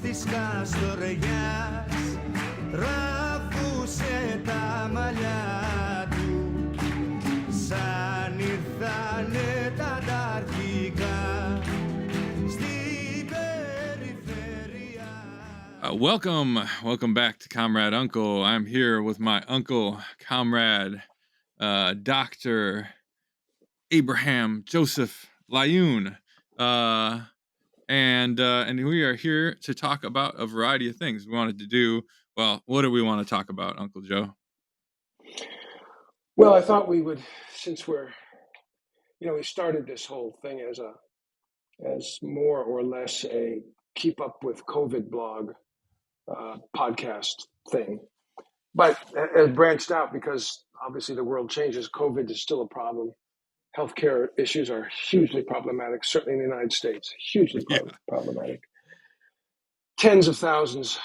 Της Καστορεγιάς ραφούσε τα μαλλιά του σαν ήρθανε τα ταρχικά στην περιφέρεια. Welcome back to Comrade Uncle. I'm here with my uncle, Comrade, Dr. Abraham Joseph Layon. And we are here to talk about a variety of things. We wanted to do, well, what do we want to talk about, Uncle Joe? Well, I thought we would, since we started this whole thing as more or less a keep up with COVID blog podcast thing, but it branched out because obviously the world changes. COVID is still a problem. Healthcare issues are hugely problematic, certainly in the United States, hugely problematic. Tens of thousands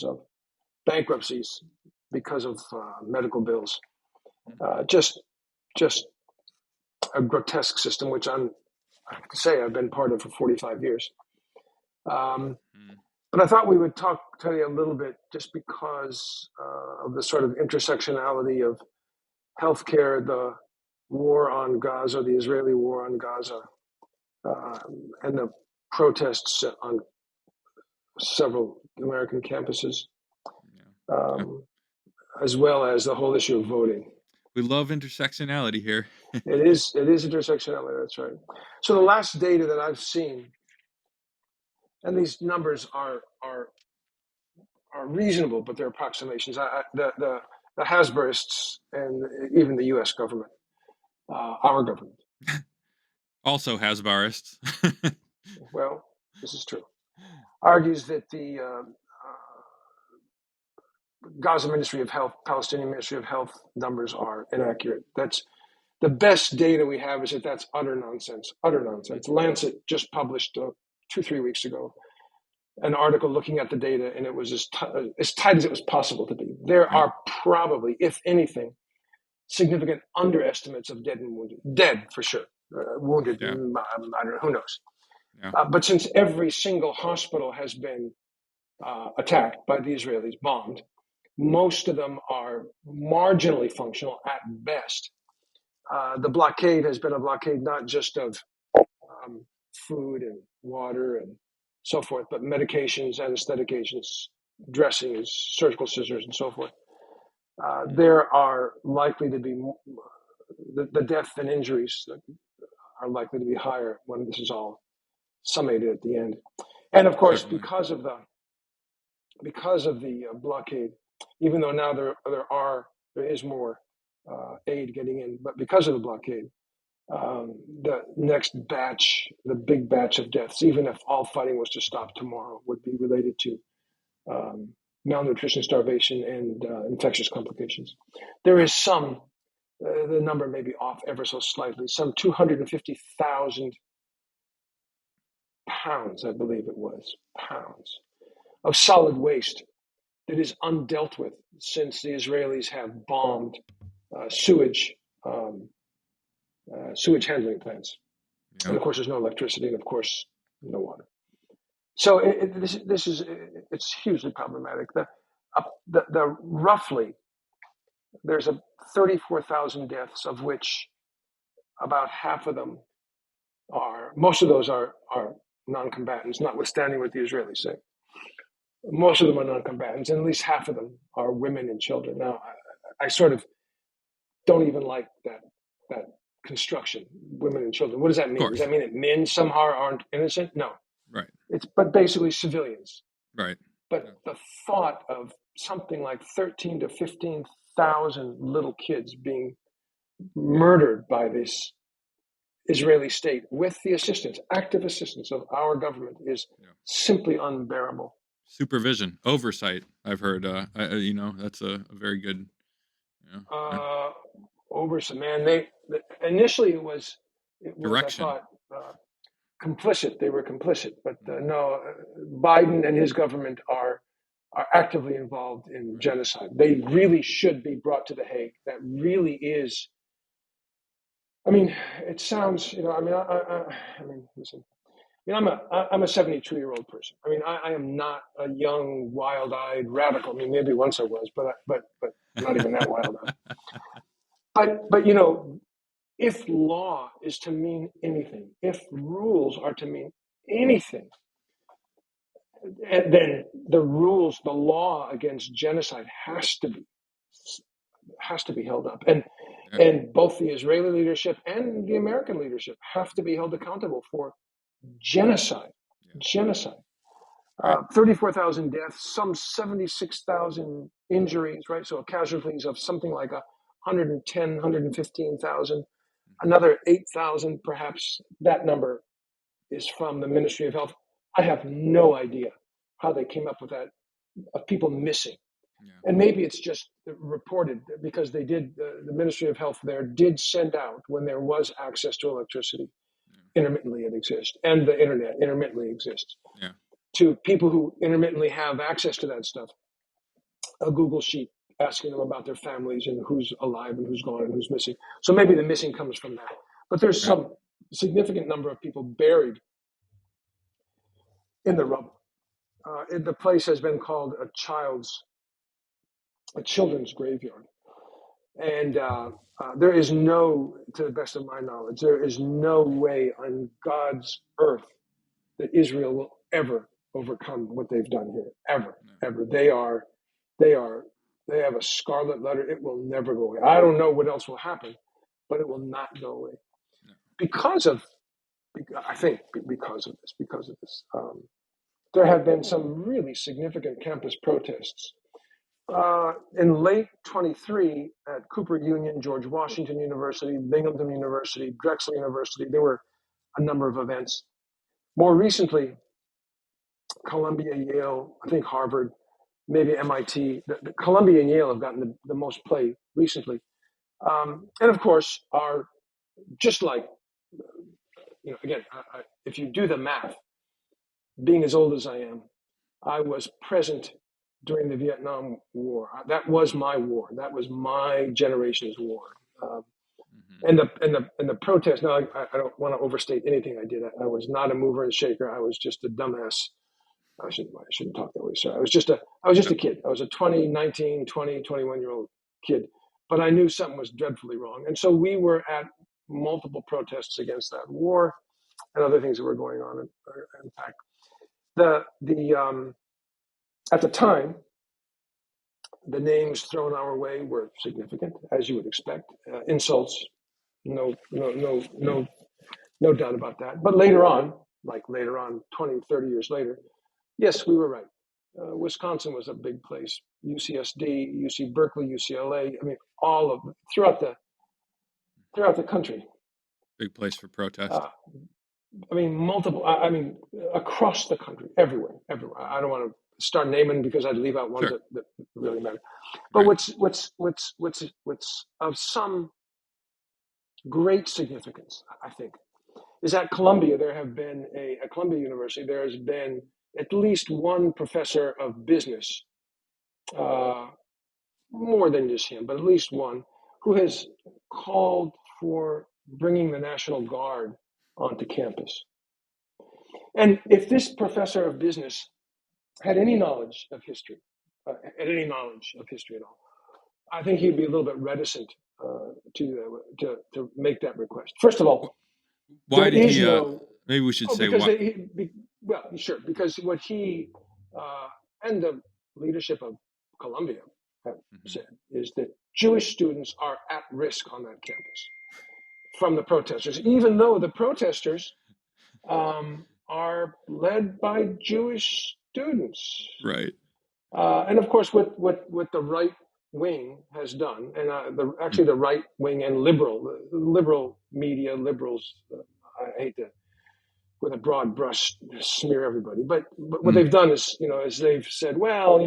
of bankruptcies because of medical bills. Just a grotesque system, which I have to say I've been part of for 45 years. But I thought we would tell you a little bit just because of the sort of intersectionality of healthcare, the war on Gaza, the Israeli war on Gaza, and the protests on several American campuses, as well as the whole issue of voting. We love intersectionality here. It is intersectionality, that's right. So the last data that I've seen, and these numbers are reasonable, but they're approximations. The Hasburists and even the U.S. government, our government, also Hasburists. well, this is true, argues that the Gaza Ministry of Health, Palestinian Ministry of Health numbers are inaccurate. That's the best data we have, is that that's utter nonsense. Lancet just published 2-3 weeks ago an article looking at the data, and it was as tight as it was possible to be. There are probably, if anything, significant underestimates of dead and wounded. Dead for sure. Wounded, I don't know, who knows? Yeah. But since every single hospital has been attacked by the Israelis, bombed, most of them are marginally functional at best. The blockade has been a blockade not just of food and water and so forth, but medications, anesthetic agents, dressings, surgical scissors, and so forth. There are likely to be the death and injuries are likely to be higher when this is all summated at the end. And of course, because of the blockade, even though now there is more aid getting in, but because of the blockade, the next batch, the big batch of deaths, even if all fighting was to stop tomorrow, would be related to malnutrition, starvation, and infectious complications. There is some, the number may be off ever so slightly, some 250,000 pounds, I believe it was, pounds of solid waste that is undealt with since the Israelis have bombed sewage handling plants. Yeah. And of course, there's no electricity, and of course, no water. So it's hugely problematic. The roughly, there's 34,000 deaths, of which about half of them most of those are non-combatants, notwithstanding what the Israelis say. Most of them are non-combatants, and at least half of them are women and children. Now, I sort of don't even like that construction, women and children. What does that mean? Does that mean that men somehow aren't innocent? No. Right. But basically civilians. Right. But the thought of something like 13 to 15,000 little kids being murdered by this Israeli state with the assistance, active assistance of our government is simply unbearable. Supervision, oversight. I've heard. That's a very good. Oversight, man. Initially it was Direction. I thought complicit. They were complicit, but no. Biden and his government are actively involved in genocide. They really should be brought to the Hague. That really is. I mean, it sounds. Listen. I'm a 72-year-old person. I mean, I am not a young, wild-eyed radical. I mean, maybe once I was, but not even that wild-eyed. But if law is to mean anything, if rules are to mean anything, then the law against genocide has to be held up, and both the Israeli leadership and the American leadership have to be held accountable for genocide. 34,000 deaths, some 76,000 injuries, right? So casualties of something like 110, 115,000, another 8,000 perhaps. That number is from the Ministry of Health. I have no idea how they came up with that, of people missing. And maybe it's just reported because they did, the Ministry of Health there did send out, when there was access to electricity, intermittently it exists, and the internet intermittently exists, to people who intermittently have access to that stuff, a Google sheet asking them about their families and who's alive and who's gone and who's missing. So maybe the missing comes from that. But there's some significant number of people buried in the rubble. The place has been called a children's graveyard. And there is no, to the best of my knowledge, there is no way on God's earth that Israel will ever overcome what they've done here. Ever. They have a scarlet letter. It will never go away. I don't know what else will happen, but it will not go away. Because of this. There have been some really significant campus protests. In late 23 at Cooper Union, George Washington University, Binghamton University, Drexel University, there were a number of events. More recently, Columbia, Yale, I think Harvard, maybe MIT. The Columbia and Yale have gotten the most play recently. And of course, are just like, again, if you do the math, being as old as I am, I was present during the Vietnam War. That was my war. That was my generation's war. And the protest. Now, I don't want to overstate anything I did. I was not a mover and shaker. I was just a dumbass. I shouldn't talk that way. Sorry. I was just a kid. I was a 21-year-old kid. But I knew something was dreadfully wrong. And so we were at multiple protests against that war and other things that were going on. In fact, at the time, the names thrown our way were significant, as you would expect. Insults, no doubt about that. But later on, 20, 30 years later, yes, we were right. Wisconsin was a big place. UCSD, UC Berkeley, UCLA. I mean, all of them, throughout the country. Big place for protest. Multiple. Across the country, everywhere. I don't want to start naming because I'd leave out ones that really matter. But what's of some great significance, I think, is at Columbia. There have been at Columbia University. There has been at least one professor of business, more than just him, but at least one, who has called for bringing the National Guard onto campus. And if this professor of business had any knowledge of history, at all, I think he'd be a little bit reticent to make that request. First of all, why did he? Maybe we should say why. Because what he and the leadership of Columbia have said is that Jewish students are at risk on that campus from the protesters, even though the protesters are led by Jewish students. Right. And of course, what the right wing has done, and actually the right wing and liberal media, liberals, I hate to, with a broad brush, smear everybody, but what they've done is, is they've said, well,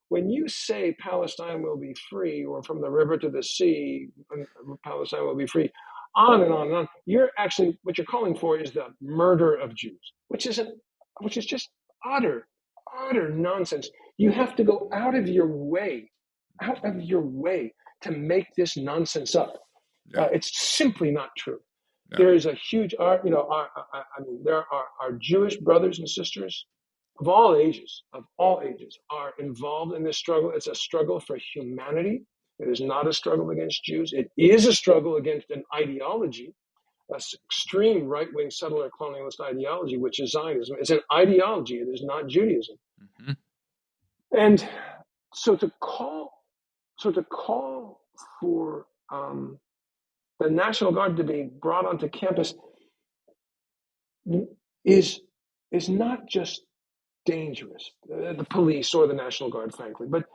when you say Palestine will be free, or from the river to the sea, Palestine will be free, on and on and on, what you're calling for is the murder of Jews, which is just utter nonsense. You have to go out of your way to make this nonsense up. Yeah. It's simply not true. Yeah. There is a huge, there are our Jewish brothers and sisters of all ages, are involved in this struggle. It's a struggle for humanity. It is not a struggle against Jews. It is a struggle against an ideology, an extreme right-wing settler colonialist ideology, which is Zionism. It's an ideology. It is not Judaism. Mm-hmm. And so to call for the National Guard to be brought onto campus is not just dangerous, the police or the National Guard, frankly, but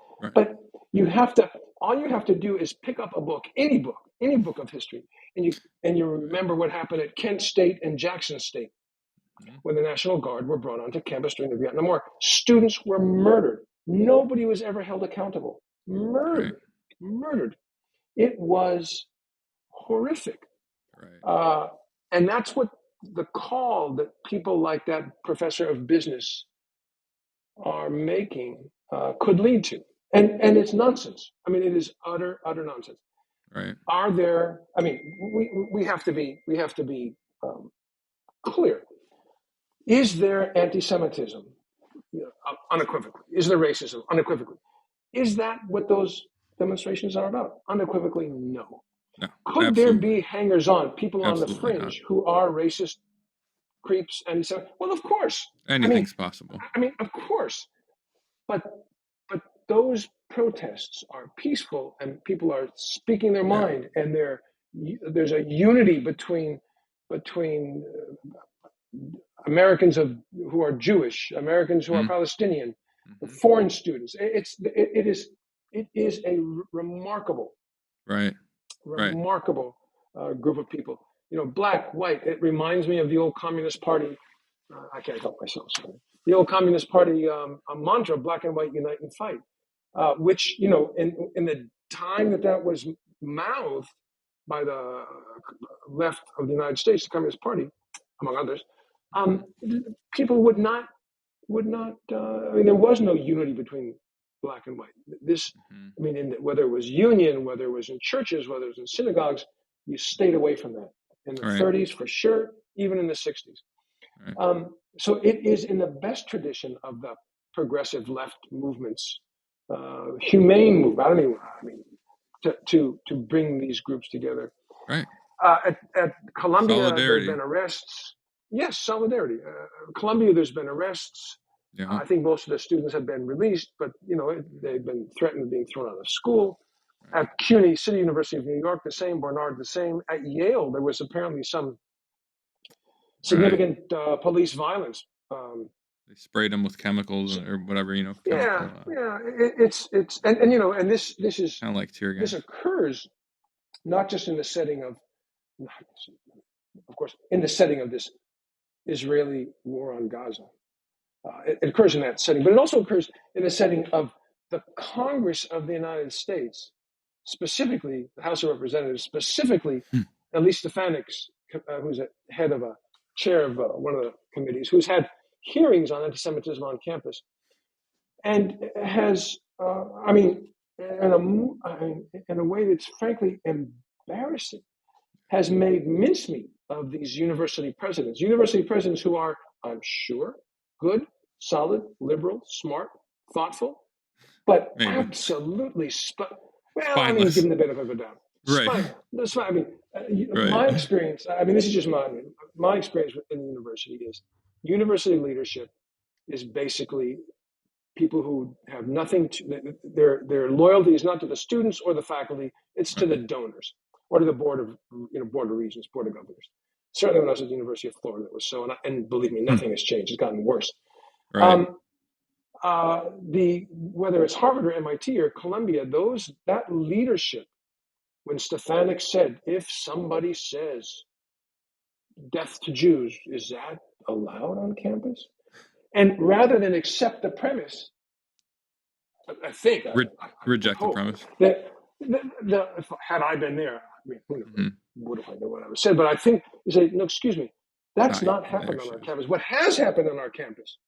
all you have to do is pick up a book, any book of history, and you remember what happened at Kent State and Jackson State when the National Guard were brought onto campus during the Vietnam War. Students were murdered. Nobody was ever held accountable. Murdered. It was horrific. Right. And that's what the call that people like that professor of business are making could lead to. And it's nonsense. I mean, it is utter nonsense. Right. Are there, I mean, we have to be clear. Is there anti-Semitism? Unequivocally. Is there racism? Unequivocally. Is that what those demonstrations are about? Unequivocally, no. No, Could there be hangers-on, people on the fringe not. who are racist, creeps, anti-Semitic? Well, of course. Anything's possible. I mean, of course. But those protests are peaceful, and people are speaking their mind, and there's a unity between Americans who are Jewish, Americans who are Palestinian, foreign students. It is a remarkable, remarkable group of people. Black, white. It reminds me of the old Communist Party. I can't help myself. Sorry. The old Communist Party mantra: "Black and white unite and fight," which in the time that was mouthed by the left of the United States, the Communist Party, among others. People would not. There was no unity between black and white. Whether it was union, whether it was in churches, whether it was in synagogues, you stayed away from that. In the 30s, for sure, even in the 60s. Right. So it is in the best tradition of the progressive left movements, humane movement. To bring these groups together. Right. At Columbia, there have been arrests. Yes, solidarity. Columbia, there's been arrests. Yeah. I think most of the students have been released, but they've been threatened with being thrown out of school. Right. At CUNY, City University of New York, the same. Barnard, the same. At Yale, there was apparently some significant police violence. They sprayed them with chemicals or whatever, Yeah. It's and this is kind of like tear gas. This occurs not just in the setting of course, in the setting of this Israeli war on Gaza. It occurs in that setting, but it also occurs in the setting of the Congress of the United States, specifically the House of Representatives, specifically Elise Stefanik's, who's a chair of one of the committees, who's had hearings on anti-Semitism on campus, and has, in a way that's frankly embarrassing, has made mincemeat of these university presidents who are, I'm sure, good, solid, liberal, smart, thoughtful, but absolutely give them the benefit of the doubt. Right. My experience, this is just my experience in the university is university leadership is basically people who have nothing to, their loyalty is not to the students or the faculty, it's to the donors or to the board of regents, board of governors. Certainly when I was at the University of Florida, it was so, and believe me, nothing has changed. It's gotten worse. Right. whether it's Harvard or MIT or Columbia, that leadership, when Stefanik said, if somebody says death to Jews, is that allowed on campus? And rather than accept the premise, I think, Reject the premise. That had I been there, I mean, who knows, what if I know what I was said? But I think you say, no, excuse me, that's not happened on our campus. What has happened on our campus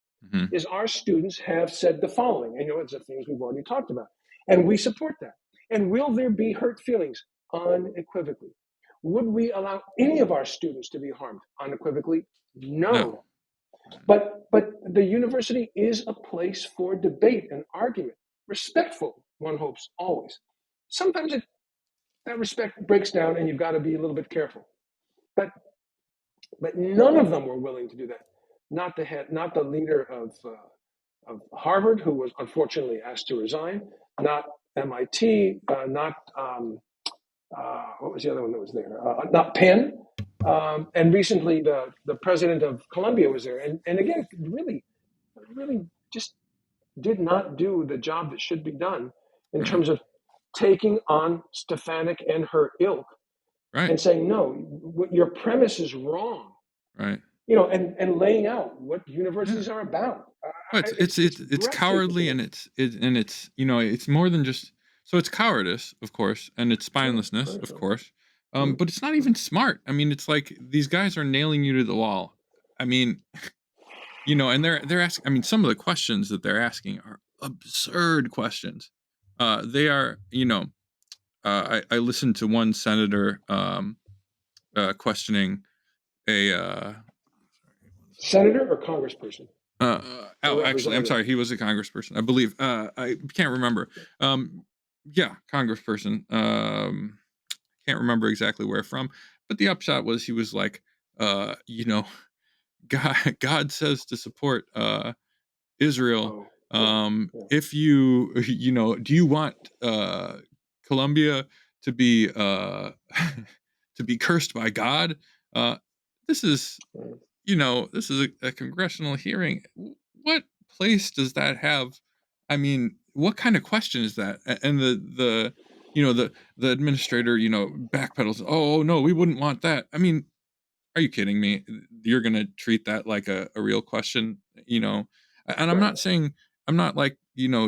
is our students have said the following, and it's the things we've already talked about, and we support that. And will there be hurt feelings? Unequivocally. Would we allow any of our students to be harmed? Unequivocally, no. But the university is a place for debate and argument. Respectful, one hopes, always. Sometimes that respect breaks down and you've got to be a little bit careful. But none of them were willing to do that. Not the leader of Harvard, who was unfortunately asked to resign, not MIT, not what was the other one that was there? Not Penn. And recently the president of Columbia was there. And again, really just did not do the job that should be done in terms of taking on Stefanik and her ilk and saying, no, your premise is wrong. Right. And laying out what universities are about. It's cowardly and it's it's more than just, so it's cowardice, of course, and it's spinelessness, of course. But it's not even smart. I mean, it's like these guys are nailing you to the wall. I mean, and they're asking, I mean, some of the questions that they're asking are absurd questions. They are, I listened to one senator questioning a senator or congressperson. Actually, I'm sorry, he was a congressperson, I believe. I can't remember. Congressperson. Can't remember exactly where from, but the upshot was he was like, God says to support Israel. If you do you want Columbia to be to be cursed by God? This is a congressional hearing. What place does that have? I mean, what kind of question is that? And the administrator, backpedals. Oh no, we wouldn't want that. I mean, are you kidding me? You're gonna treat that like a real question, And I'm not saying, I'm not like,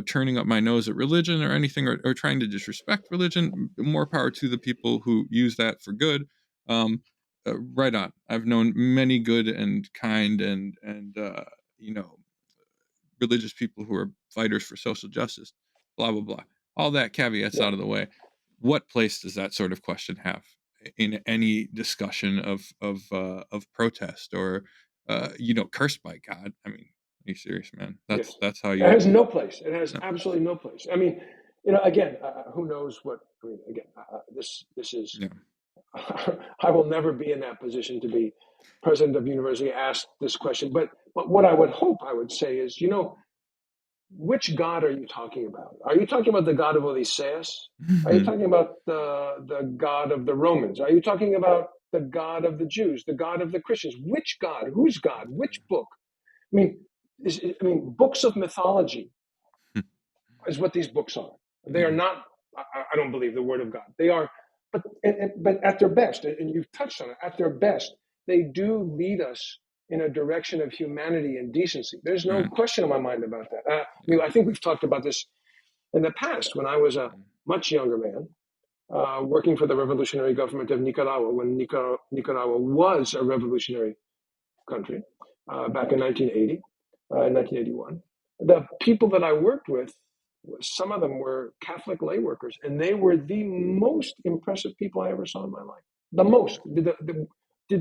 turning up my nose at religion or anything, or trying to disrespect religion. More power to the people who use that for good. Right on. I've known many good and kind and religious people who are fighters for social justice. Blah blah blah. All that caveats out of the way. What place does that sort of question have in any discussion of protest or cursed by God? I mean, are you serious, man? That's how you. It has no place. It has absolutely no place. I mean, again, who knows what? I mean, again, this is. Yeah. I will never be in that position to be president of university asked this question. But what I would hope I would say is, which God are you talking about? Are you talking about the God of Odysseas? Are you talking about the God of the Romans? Are you talking about the God of the Jews, the God of the Christians? Which God? Whose God? Which book? I mean, books of mythology is what these books are. They are not. I don't believe the Word of God. They are. But at their best, and you've touched on it, at their best, they do lead us in a direction of humanity and decency. There's no question in my mind about that. I think we've talked about this in the past when I was a much younger man working for the revolutionary government of Nicaragua, when Nicaragua was a revolutionary country back in 1980, 1981. The people that I worked with, some of them were Catholic lay workers, and they were the most impressive people I ever saw in my life. The most.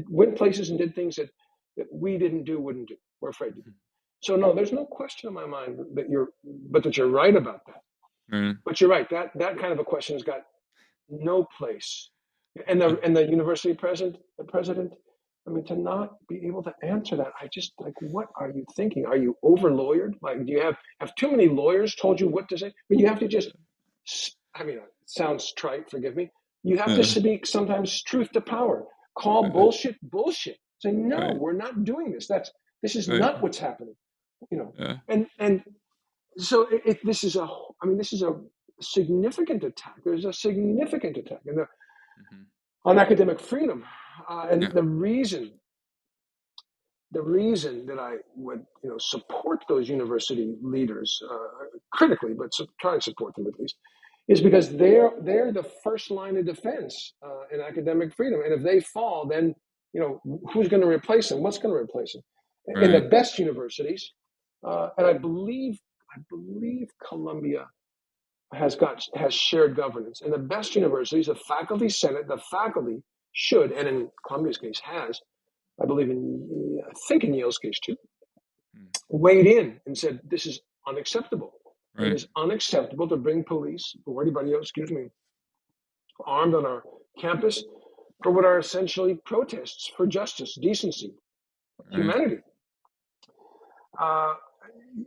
Went places and did things that we wouldn't do, we're afraid to do. So no, there's no question in my mind that you're right about that. But you're right, that kind of a question has got no place. And the university president, I mean, to not be able to answer that, I just, like, what are you thinking? Are you over-lawyered? Like, do you have too many lawyers told you what to say? I mean, you have to just, I mean, it sounds trite, forgive me. You have to speak sometimes truth to power. Call bullshit. Say, no, we're not doing this. This is not what's happening. And this is a significant attack. There's a significant attack Mhm. on academic freedom, and Yeah. the reason that I would support those university leaders critically, but try and support them at least, is because they're the first line of defense in academic freedom. And if they fall, then who's going to replace them? What's going to replace them? In the Right. best universities, and I believe Columbia has shared governance. In the best universities, the faculty senate, the faculty should, and in Columbia's case has, I think in Yale's case too, Mm. weighed in and said, this is unacceptable. It Right. is unacceptable to bring police or anybody else, armed on our campus for what are essentially protests for justice, decency, Right. humanity.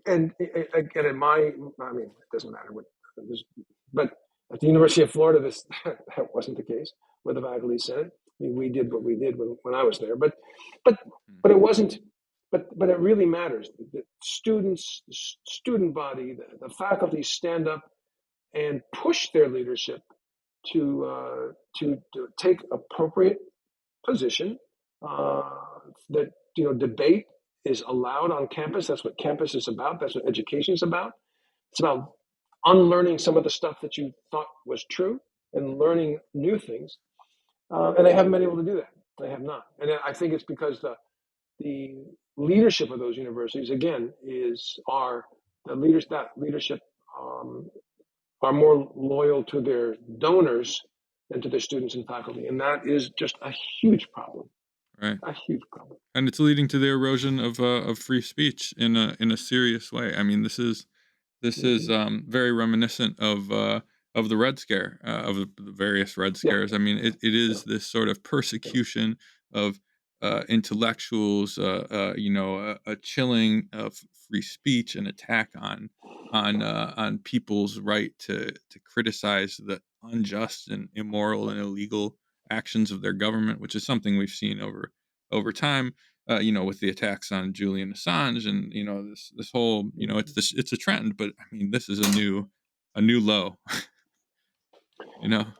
And again, it doesn't matter what, but at the University of Florida, that wasn't the case with the faculty senate. We did what we did when I was there, but it wasn't. But it really matters. The students, the student body, the faculty stand up and push their leadership to take appropriate position. That debate is allowed on campus. That's what campus is about. That's what education is about. It's about unlearning some of the stuff that you thought was true and learning new things. And they haven't been able to do that. They have not. And I think it's because the leadership of those universities, again, that leadership are more loyal to their donors than to their students and faculty. And that is just a huge problem. Right. A huge problem. And it's leading to the erosion of free speech in a serious way. I mean, this is very reminiscent of the Red Scare, of the various Red Yeah. Scares. I mean, it is this sort of persecution of intellectuals, a chilling of free speech, an attack on people's right to criticize the unjust and immoral and illegal actions of their government, which is something we've seen over time. With the attacks on Julian Assange, and this whole, it's a trend, but I mean, this is a new low.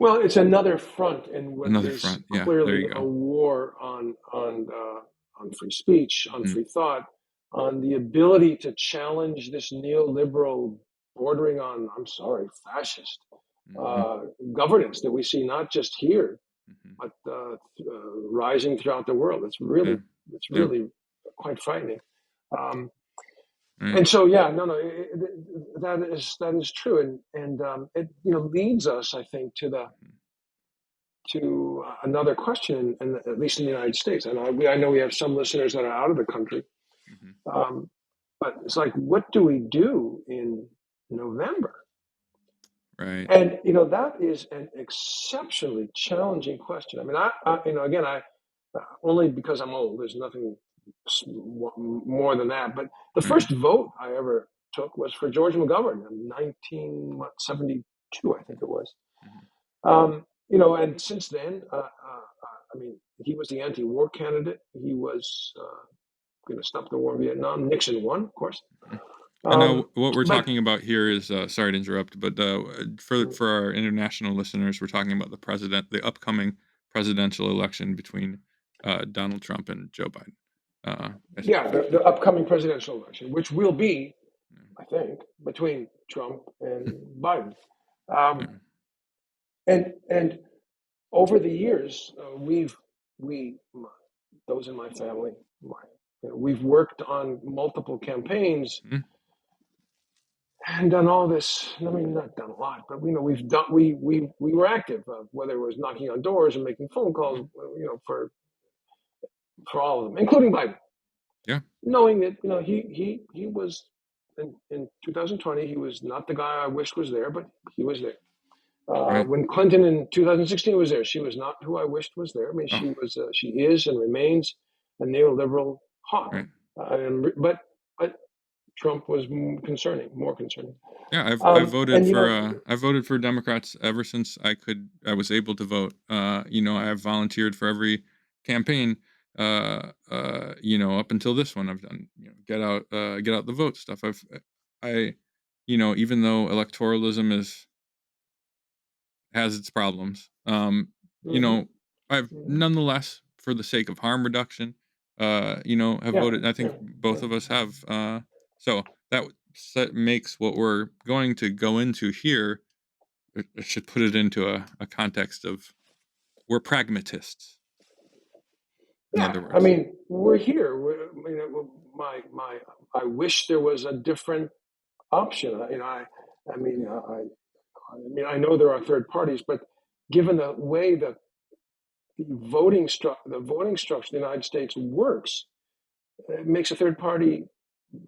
Well, it's another front in what Another is front. Yeah, there clearly you a go. war on free speech, on Mhm. free thought, on the ability to challenge this neoliberal, bordering on, I'm sorry, fascist Mhm. governance that we see not just here, Mhm. but rising throughout the world. It's Yeah. really quite frightening. Um, Right. and so, yeah, no, that is true, and it leads us, I think, to another question, and at least in the United States. And I know we have some listeners that are out of the country, Mhm. but it's like, what do we do in November? Right. And that is an exceptionally challenging question. I mean, again, only because I'm old. There's nothing more than that. But the Right. first vote I ever took was for George McGovern in 1972, I think it was. Mhm. And since then, I mean, he was the anti-war candidate. He was going to stop the war in Vietnam. Nixon won, of course. Mhm. And now what we're But talking about here is, sorry to interrupt, but for our international listeners, we're talking about the upcoming presidential election between Donald Trump and Joe Biden. yeah, the upcoming presidential election, which will be, I think, between Trump and Biden. Yeah. And over the years, those in my family, we've worked on multiple campaigns Mhm. and done all this. I mean, not done a lot, but we've done. We were active, whether it was knocking on doors and making phone calls, for all of them, including Biden. Yeah. Knowing that he was in 2020, he was not the guy I wished was there, but he was there. Right. When Clinton in 2016 was there, she was not who I wished was there. I mean, Oh. she is and remains a neoliberal hawk. Right. But Trump was more concerning. Yeah, I voted And for I voted for Democrats ever since I was able to vote. I have volunteered for every campaign. Up until this one, I've done get out the vote stuff. I even though electoralism has its problems, I've nonetheless, for the sake of harm reduction, have voted. I think both of us have. So that makes what we're going to go into here. I should put it into a context of we're pragmatists. In other words, I mean, we're here. I wish there was a different option. I know there are third parties, but given the way the voting structure in the United States works, it makes a third party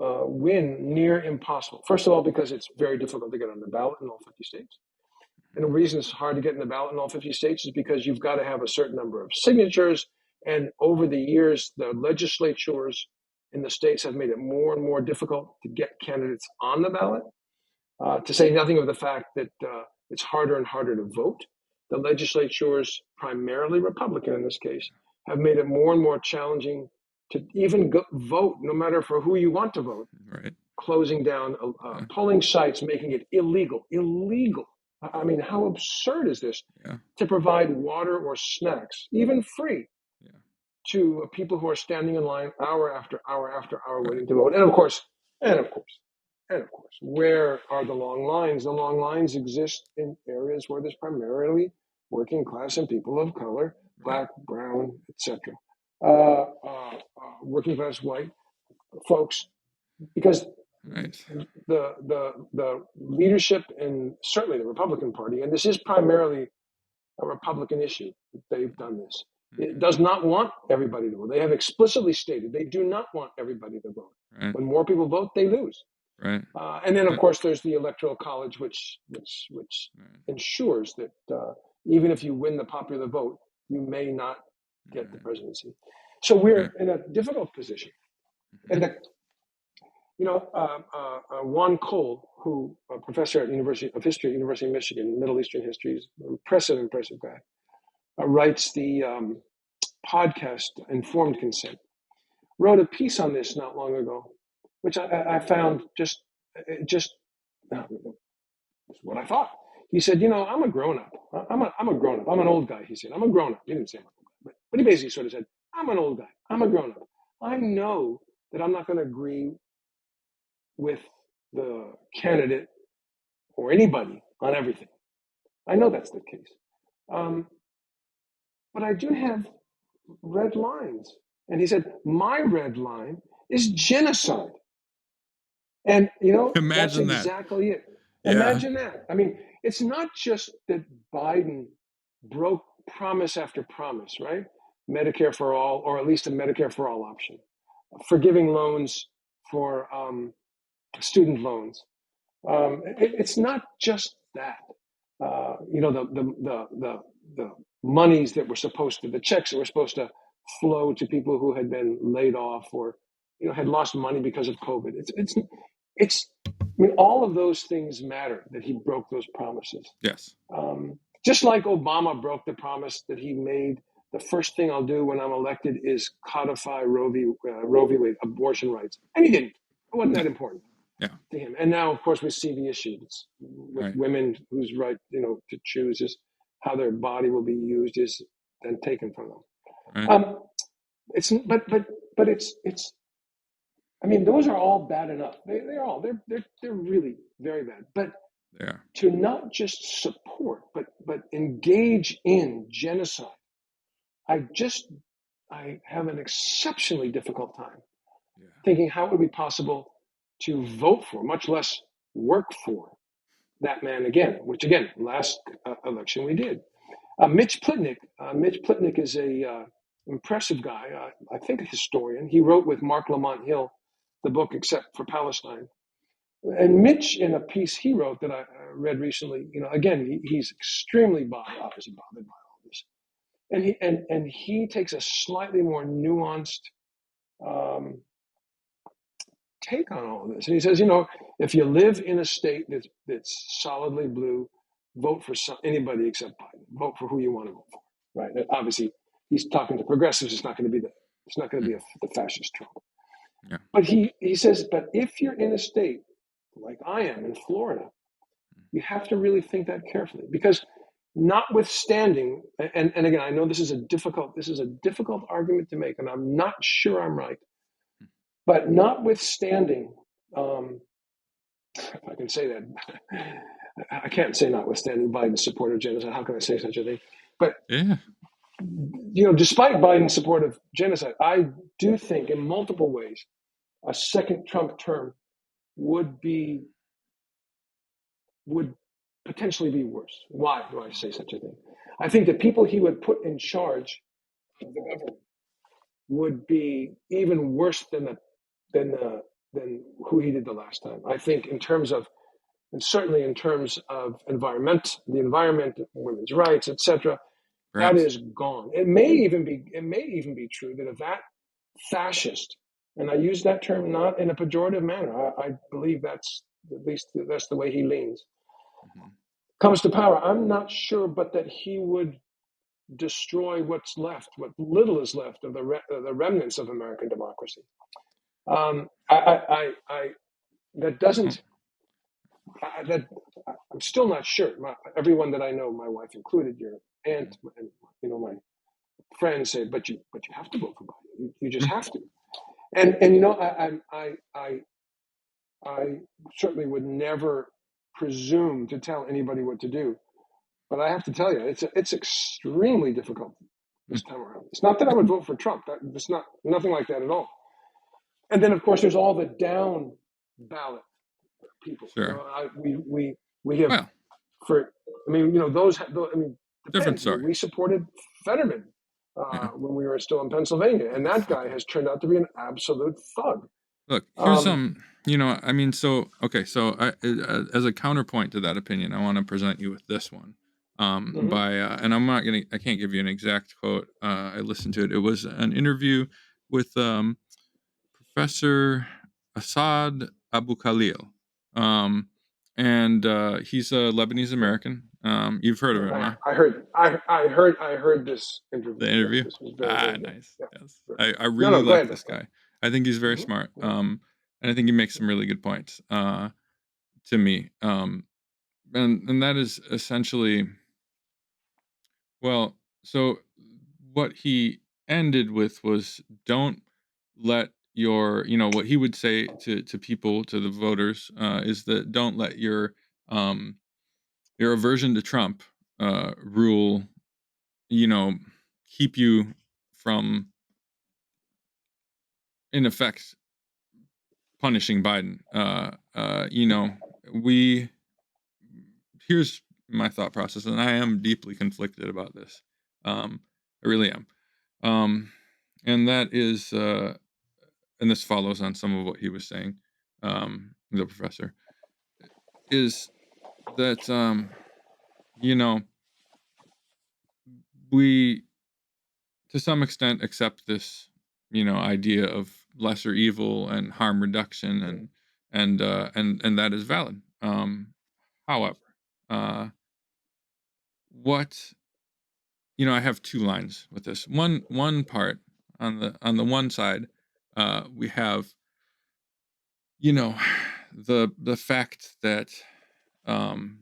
win near impossible. First of all, because it's very difficult to get on the ballot in all 50 states. And the reason it's hard to get in the ballot in all 50 states is because you've got to have a certain number of signatures. And over the years, the legislatures in the states have made it more and more difficult to get candidates on the ballot, to say nothing of the fact that it's harder and harder to vote. The legislatures, primarily Republican in this case, have made it more and more challenging to even vote, no matter for who you want to vote. Right. Closing down polling sites, making it illegal. I mean, how absurd is this to provide water or snacks, even free, to people who are standing in line hour after hour after hour waiting to vote? And of course, where are the long lines? The long lines exist in areas where there's primarily working class and people of color, black, brown, etc., working class white folks, because the leadership and certainly the Republican Party, and this is primarily a Republican issue, they've done this. It does not want everybody to vote. They have explicitly stated they do not want everybody to vote. Right. When more people vote, they lose. Right. And then, of course, there's the Electoral College, which ensures that even if you win the popular vote, you may not get the presidency. So we're in a difficult position. And Juan Cole, who a professor at University of History, University of Michigan, Middle Eastern history, is an impressive guy, writes the podcast Informed Consent, wrote a piece on this not long ago, which I found just what I thought. He said, I'm a grown-up. I'm a grown-up. I'm an old guy, he said. I'm a grown-up. He didn't say I'm an old guy, but he basically sort of said, I'm an old guy. I'm a grown-up. I know that I'm not going to agree with the candidate or anybody on everything. I know that's the case. But I do have red lines. And he said, my red line is genocide. And, Imagine that's that. exactly it. Yeah. Imagine that. I mean, it's not just that Biden broke promise after promise, right? Medicare for all, or at least a Medicare for all option, forgiving loans for student loans. It's not just that. The monies that were the checks that were supposed to flow to people who had been laid off or had lost money because of COVID. All of those things matter, that he broke those promises. Yes. Just like Obama broke the promise that he made, the first thing I'll do when I'm elected is codify Roe v. Wade, abortion rights. And he didn't. It wasn't that important to him. And now, of course, we see the issues with women whose right, to choose is how their body will be used is then taken from them. Right. Those are all bad enough. They're really very bad. But to not just support, but engage in genocide, I have an exceptionally difficult time thinking how it would be possible to vote for, much less work for, that man again, which again, last election we did. Mitch Plitnick is a impressive guy, I think a historian. He wrote with Mark Lamont Hill the book Except for Palestine. And Mitch, in a piece he wrote that I read recently, again, he's extremely obviously bothered by all this. And he takes a slightly more nuanced take on all of this. And he says, if you live in a state that's solidly blue, vote for anybody except Biden. Vote for who you want to vote for, right? And obviously, he's talking to progressives. It's not going to be the fascist Trump. Yeah. But he says, but if you're in a state like I am in Florida, you have to really think that carefully, because notwithstanding, and again, I know this is a difficult argument to make, and I'm not sure I'm right, but notwithstanding, if I can say that, I can't say notwithstanding Biden's support of genocide. How can I say such a thing? But Yeah. despite Biden's support of genocide, I do think in multiple ways a second Trump term would potentially be worse. Why do I say such a thing? I think the people he would put in charge of the government would be even worse than who he did the last time. I think in terms of, and certainly in terms of the environment, women's rights, etc., that Perhaps. is gone. It may even be true that if that fascist, and I use that term not in a pejorative manner, I believe that's the way he leans, comes to power, I'm not sure, but that he would destroy what's left, what little is left of the remnants of American democracy. That doesn't. I'm still not sure. Everyone that I know, my wife included, your aunt, and my friends say, but you have to vote for Biden. You just have to. And I certainly would never presume to tell anybody what to do. But I have to tell you, it's extremely difficult this time around. It's not that I would vote for Trump. It's nothing like that at all. And then, of course, there's all the down ballot people. Sure. We have Different story. We supported Fetterman when we were still in Pennsylvania, and that guy has turned out to be an absolute thug. Look, here's so I, as a counterpoint to that opinion, I want to present you with this one. And I can't give you an exact quote. I listened to it. It was an interview with Professor Assad Abu Khalil. And he's a Lebanese American. You've heard of him, huh? I heard this interview. The interview? Yes, this was very Nice. Yeah. Yes. I really like this guy. I think he's very smart. Mm-hmm. And I think he makes some really good points to me. And that is essentially, well, so what he ended with was, don't let your, what he would say to people, to the voters, is that don't let your aversion to Trump rule, keep you from, in effect, punishing Biden. Here's my thought process, and I am deeply conflicted about this. I really am. And that is, and this follows on some of what he was saying, the professor, is that, we, to some extent, accept this, idea of lesser evil and harm reduction, and that is valid. However, I have two lines with this. One part, on the one side, we have, the fact that some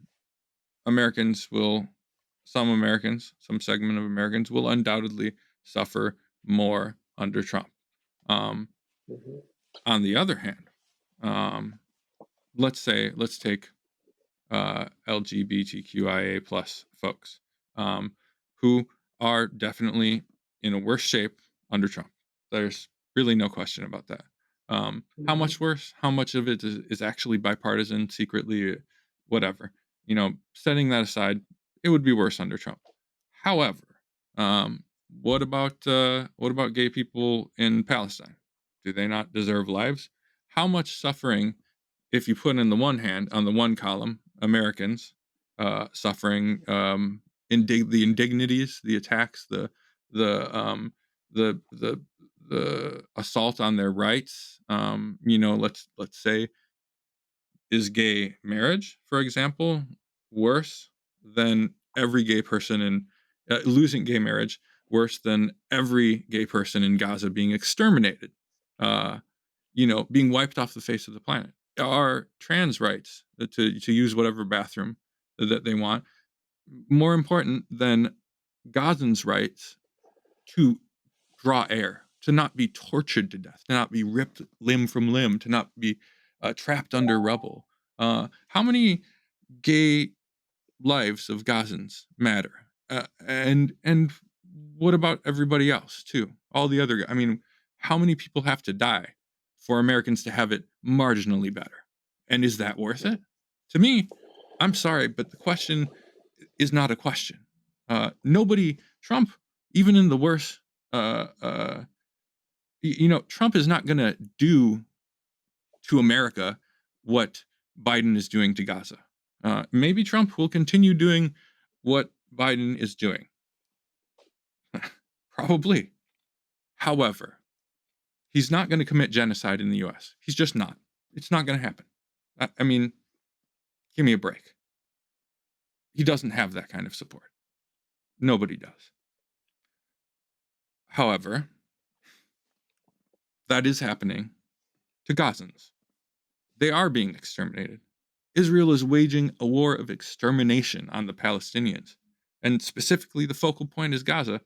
segment of Americans will undoubtedly suffer more under Trump. On the other hand, let's take LGBTQIA plus folks, who are definitely in a worse shape under Trump. There's really no question about that. How much worse? How much of it is actually bipartisan, secretly, whatever? Setting that aside, it would be worse under Trump. However, what about gay people in Palestine? Do they not deserve lives? How much suffering, if you put in the one hand, on the one column, Americans suffering the indignities, the attacks, the assault on their rights. Let's say, is gay marriage, for example, worse than every gay person in losing gay marriage, worse than every gay person in Gaza being exterminated, being wiped off the face of the planet? are trans rights to use whatever bathroom that they want more important than Gazans' rights to draw air, to not be tortured to death, to not be ripped limb from limb, to not be trapped under rubble? How many gay lives of Gazans matter? And what about everybody else too? All the other, I mean, how many people have to die for Americans to have it marginally better? And is that worth it? To me, I'm sorry, but the question is not a question. Nobody, Trump, even in the worst, Trump is not going to do to America what Biden is doing to Gaza. Maybe Trump will continue doing what Biden is doing. Probably. However, he's not going to commit genocide in the U.S. He's just not. It's not going to happen. I mean, give me a break. He doesn't have that kind of support. Nobody does. However, that is happening to Gazans. They are being exterminated. Israel is waging a war of extermination on the Palestinians. And specifically, the focal point is Gaza,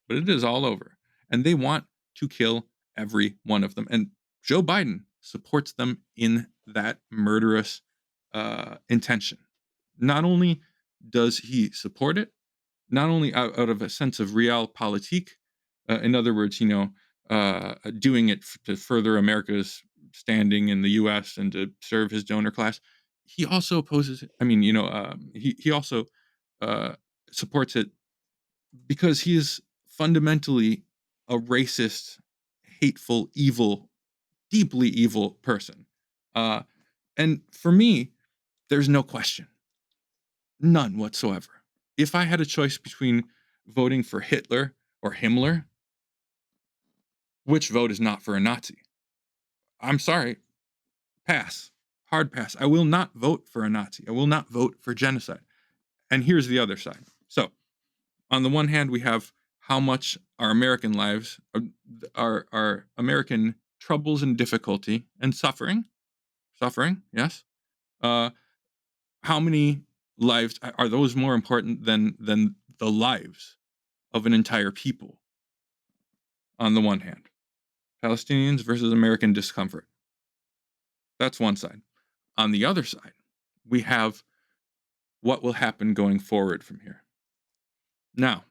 but it is all over. And they want to kill every one of them. And Joe Biden supports them in that murderous intention. Not only does he support it, not only out of a sense of realpolitik, in other words, doing it to further America's standing in the U.S. and to serve his donor class, he also opposes it. I mean, he also supports it because he is fundamentally a racist, hateful, evil, deeply evil person. And for me, there's no question. None whatsoever. If I had a choice between voting for Hitler or Himmler, which vote is not for a Nazi? I'm sorry. Pass. Hard pass. I will not vote for a Nazi. I will not vote for genocide. And here's the other side. So, on the one hand, we have how much our American lives, our American troubles and difficulty and suffering, yes. How many lives are those more important than the lives of an entire people? On the one hand, Palestinians versus American discomfort. That's one side. On the other side, we have what will happen going forward from here. Now,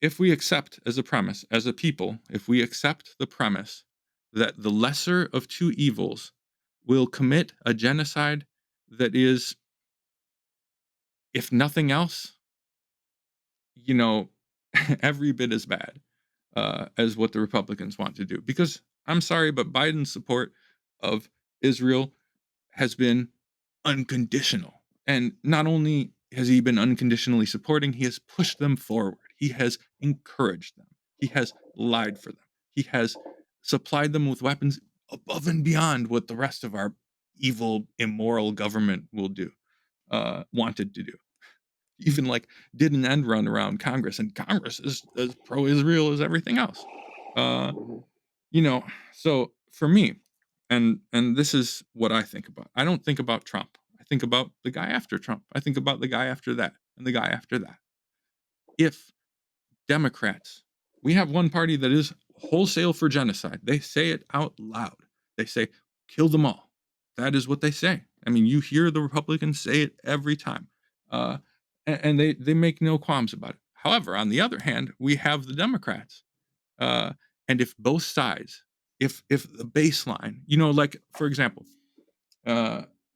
if we accept as a premise, as a people, if we accept the premise that the lesser of two evils will commit a genocide that is, if nothing else, every bit as bad as what the Republicans want to do. Because I'm sorry, but Biden's support of Israel has been unconditional. And not only has he been unconditionally supporting, he has pushed them forward. He has encouraged them. He has lied for them. He has supplied them with weapons above and beyond what the rest of our evil, immoral government wanted to do. Even did an end run around Congress, and Congress is as pro-Israel as everything else. So for me, and this is what I think about. I don't think about Trump. I think about the guy after Trump. I think about the guy after that, and the guy after that. If Democrats, we have one party that is wholesale for genocide. They say it out loud. They say, kill them all. That is what they say. I mean, you hear the Republicans say it every time. And they make no qualms about it. However, on the other hand, we have the Democrats. And if both sides, if the baseline, for example,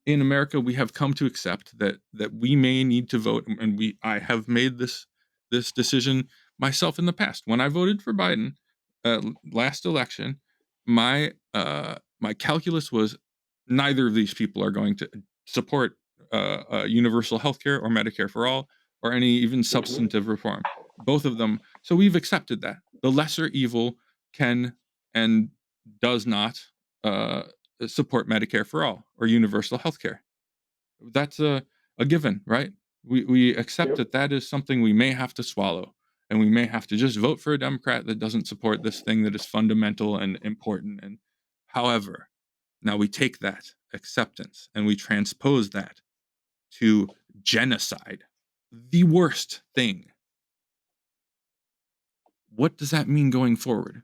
in America, we have come to accept that we may need to vote, and I have made this decision myself in the past. When I voted for Biden last election, my calculus was neither of these people are going to support universal healthcare or Medicare for all or any even substantive reform. Both of them. So we've accepted that the lesser evil can and does not support Medicare for all or universal healthcare. That's a given, right? We accept that is something we may have to swallow, and we may have to just vote for a Democrat that doesn't support this thing that is fundamental and important. And however, Now we take that acceptance and we transpose that to genocide, the worst thing. What does that mean going forward?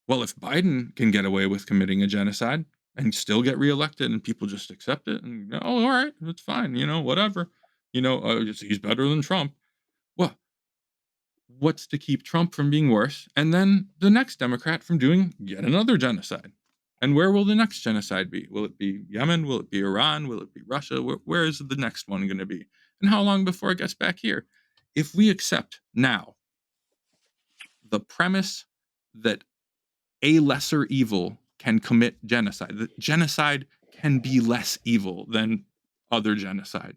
Well, if Biden can get away with committing a genocide and still get reelected and people just accept it and, oh, all right, it's fine, whatever, he's better than Trump. Well, what's to keep Trump from being worse and then the next Democrat from doing yet another genocide? And where will the next genocide be? Will it be Yemen? Will it be Iran? Will it be Russia? Where is the next one going to be? And how long before it gets back here? If we accept now the premise that a lesser evil can commit genocide, that genocide can be less evil than other genocide,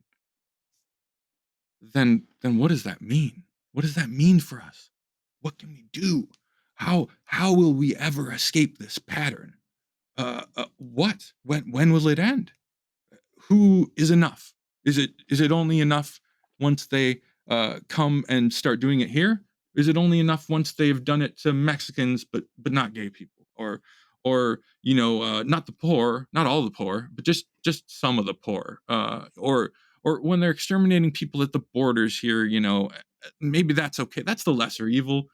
then what does that mean? What does that mean for us? What can we do? How will we ever escape this pattern? What? When will it end? Who is enough? Is it only enough once they come and start doing it here? Is it only enough once they've done it to Mexicans but not gay people, or not the poor, not all the poor, but just some of the poor, or when they're exterminating people at the borders here, maybe that's okay. That's the lesser evil,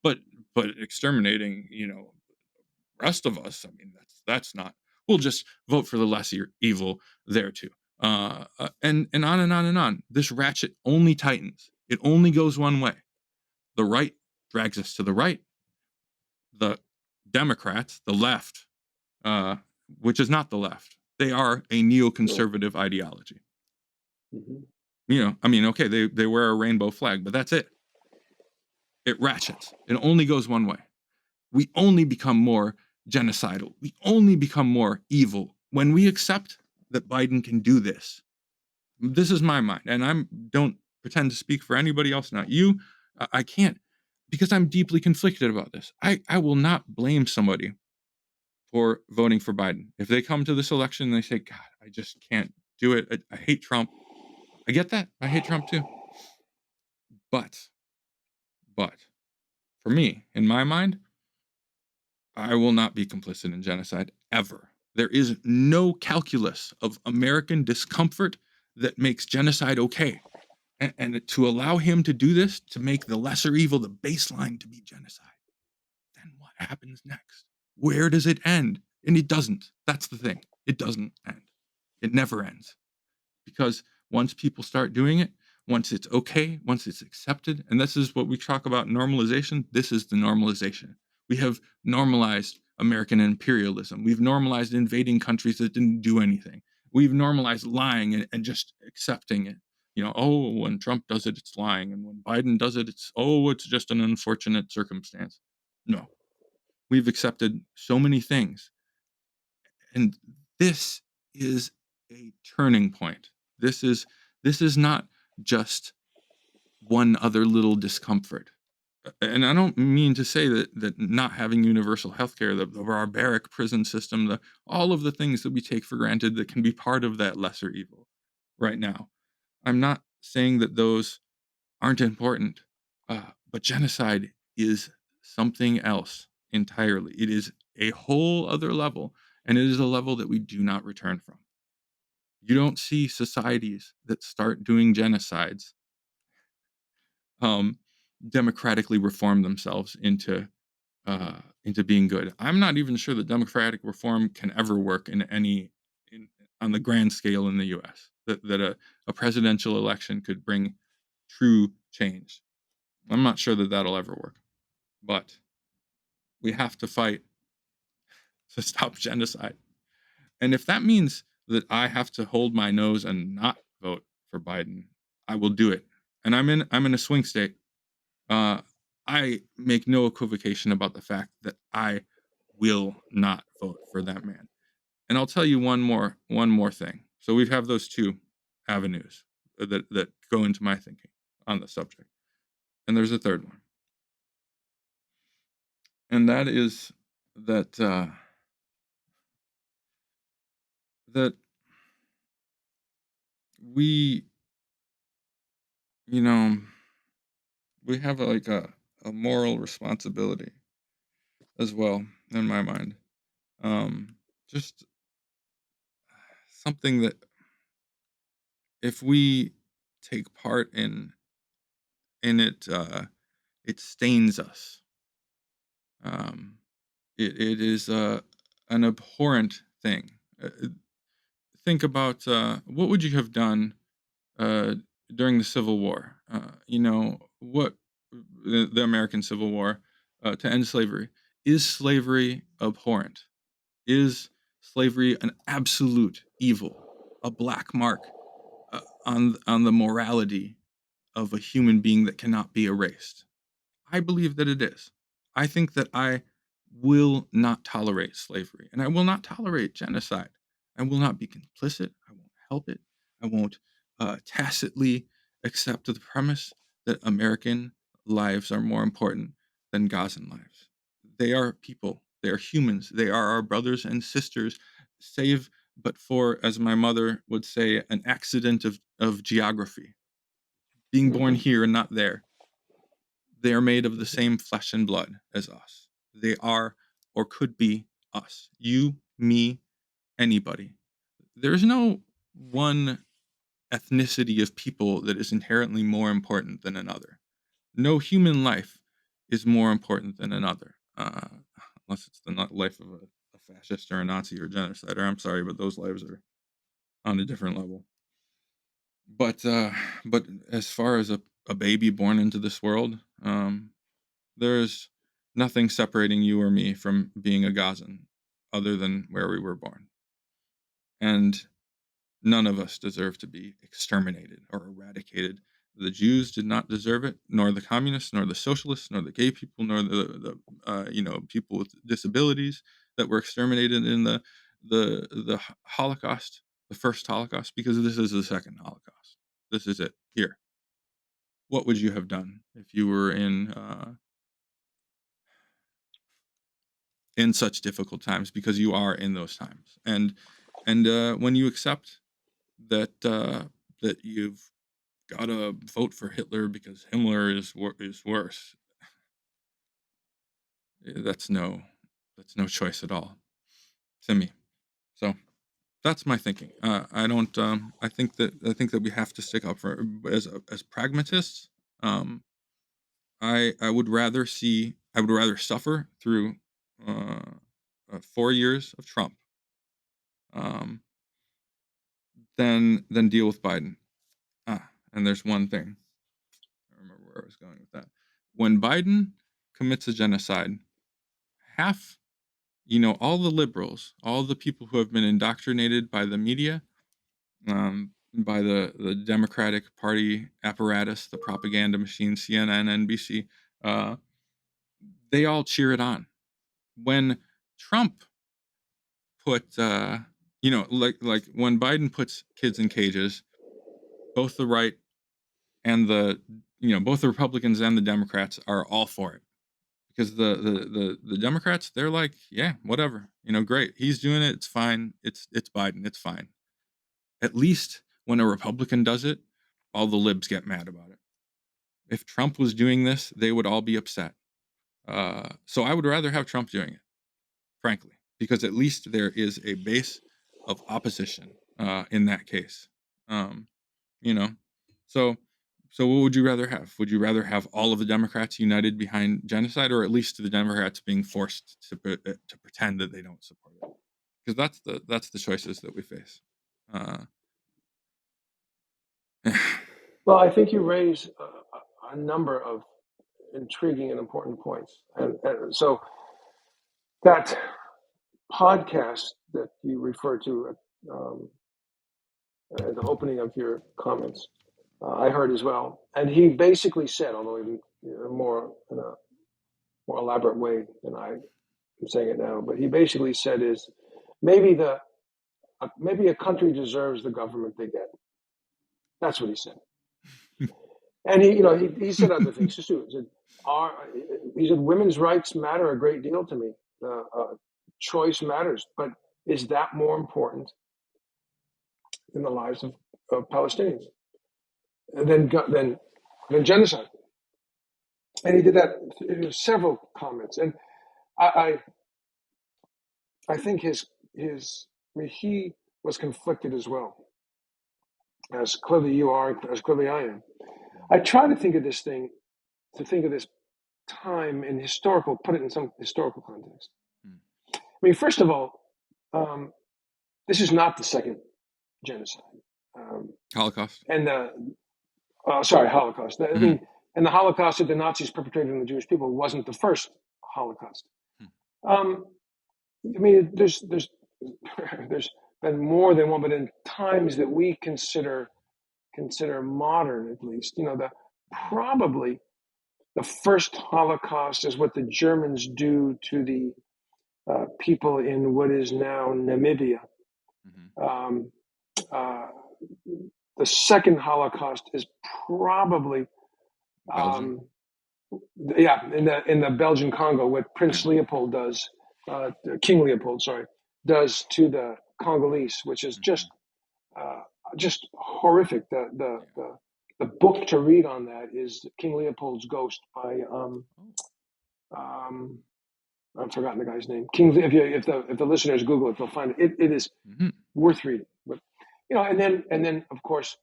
but exterminating, rest of us, I mean, that's not. We'll just vote for the lesser evil there too, and on and on and on. This ratchet only tightens. It only goes one way. The right drags us to the right. The Democrats, the left, which is not the left, they are a neoconservative ideology. I mean, okay, they wear a rainbow flag, but that's it. It ratchets. It only goes one way. We only become more genocidal. We only become more evil when we accept that Biden can do this. This is my mind, and I don't pretend to speak for anybody else, not you. I can't, because I'm deeply conflicted about this. I will not blame somebody for voting for Biden. If they come to this election and they say, God, I just can't do it. I hate Trump. I get that. I hate Trump too. But for me, in my mind, I will not be complicit in genocide ever. There is no calculus of American discomfort that makes genocide okay. And to allow him to do this, to make the lesser evil the baseline to be genocide, then what happens next? Where does it end? And it doesn't. That's the thing. It doesn't end. It never ends. Because once people start doing it, once it's okay, once it's accepted, and this is what we talk about normalization, this is the normalization. We have normalized American imperialism. We've normalized invading countries that didn't do anything. We've normalized lying and just accepting it. When Trump does it, it's lying. And when Biden does it, it's just an unfortunate circumstance. No. We've accepted so many things. And this is a turning point. This is not just one other little discomfort. And I don't mean to say that not having universal healthcare, the barbaric prison system, all of the things that we take for granted that can be part of that lesser evil right now. I'm not saying that those aren't important, but genocide is something else entirely. It is a whole other level, and it is a level that we do not return from. You don't see societies that start doing genocides democratically reform themselves into being good. I'm not even sure that democratic reform can ever work on the grand scale in the U.S. That a presidential election could bring true change. I'm not sure that that'll ever work, but we have to fight to stop genocide. And if that means that I have to hold my nose and not vote for Biden, I will do it. And I'm in a swing state. I make no equivocation about the fact that I will not vote for that man. And I'll tell you one more thing. So we have those two avenues that go into my thinking on the subject. And there's a third one. And that is that that we we have a moral responsibility as well, in my mind. Just something that if we take part in it, it stains us. It is an abhorrent thing. Think about what would you have done uh, during the Civil War? What the American Civil War to end slavery. Is slavery abhorrent? Is slavery an absolute evil, a black mark on the morality of a human being that cannot be erased? I believe that it is. I think that I will not tolerate slavery, and I will not tolerate genocide. I will not be complicit. I won't help it. I won't tacitly accept the premise that American lives are more important than Gazan lives. They are people. They are humans. They are our brothers and sisters, save but for, as my mother would say, an accident of geography. Being born here and not there. They are made of the same flesh and blood as us. They are or could be us. You, me, anybody. There's no one ethnicity of people that is inherently more important than another. No human life is more important than another, unless it's the life of a fascist or a Nazi or a genocider. I'm sorry, but those lives are on a different level. But as far as a baby born into this world, there's nothing separating you or me from being a Gazan other than where we were born. And none of us deserve to be exterminated or eradicated. The Jews did not deserve it, nor the communists, nor the socialists, nor the gay people, nor the people with disabilities that were exterminated in the Holocaust, the first Holocaust, because this is the second Holocaust. This is it here. What would you have done if you were in such difficult times? Because you are in those times, and when you accept that that you've got to vote for Hitler because Himmler is worse, that's no choice at all to me. So that's my thinking. I don't. I think that we have to stick up for as pragmatists. I would rather suffer through 4 years of Trump um, than deal with Biden. And there's one thing. I remember where I was going with that. When Biden commits a genocide, half, all the liberals, all the people who have been indoctrinated by the media, by the Democratic Party apparatus, the propaganda machine, CNN, NBC, they all cheer it on. When Trump put, like when Biden puts kids in cages, both the right and both the Republicans and the Democrats are all for it, because the Democrats, they're like, yeah, whatever, great, he's doing it, it's fine, it's Biden, it's fine. At least when a Republican does it, all the libs get mad about it. If Trump was doing this, they would all be upset. So I would rather have Trump doing it, frankly, because at least there is a base of opposition in that case. So what would you rather have? Would you rather have all of the Democrats united behind genocide, or at least the Democrats being forced to pretend that they don't support it? Because that's the choices that we face. Well, I think you raise a number of intriguing and important points. And so that podcast that you referred to at the opening of your comments, I heard as well. And he basically said, although in a more elaborate way than I am saying it now, but he basically said is maybe a country deserves the government they get. That's what he said. And he said other things too. He said women's rights matter a great deal to me. Choice matters, but is that more important than the lives of Palestinians than genocide? And he did that in several comments. And I think he was conflicted as well, as clearly you are, as clearly I am. I try to think of this time in put it in some historical context. I mean, first of all, this is not the second genocide. Holocaust. And Holocaust. I mean, and the Holocaust that the Nazis perpetrated on the Jewish people wasn't the first Holocaust. I mean, there's been more than one, but in times that we consider modern, at least, probably the first Holocaust is what the Germans do to the people in what is now Namibia. The second Holocaust is probably, in the Belgian Congo, what Prince Leopold does, King Leopold, does to the Congolese, which is just horrific. The book to read on that is King Leopold's Ghost by I've forgotten the guy's name. If the listeners Google it, they'll find it. It is worth reading. But and then of course,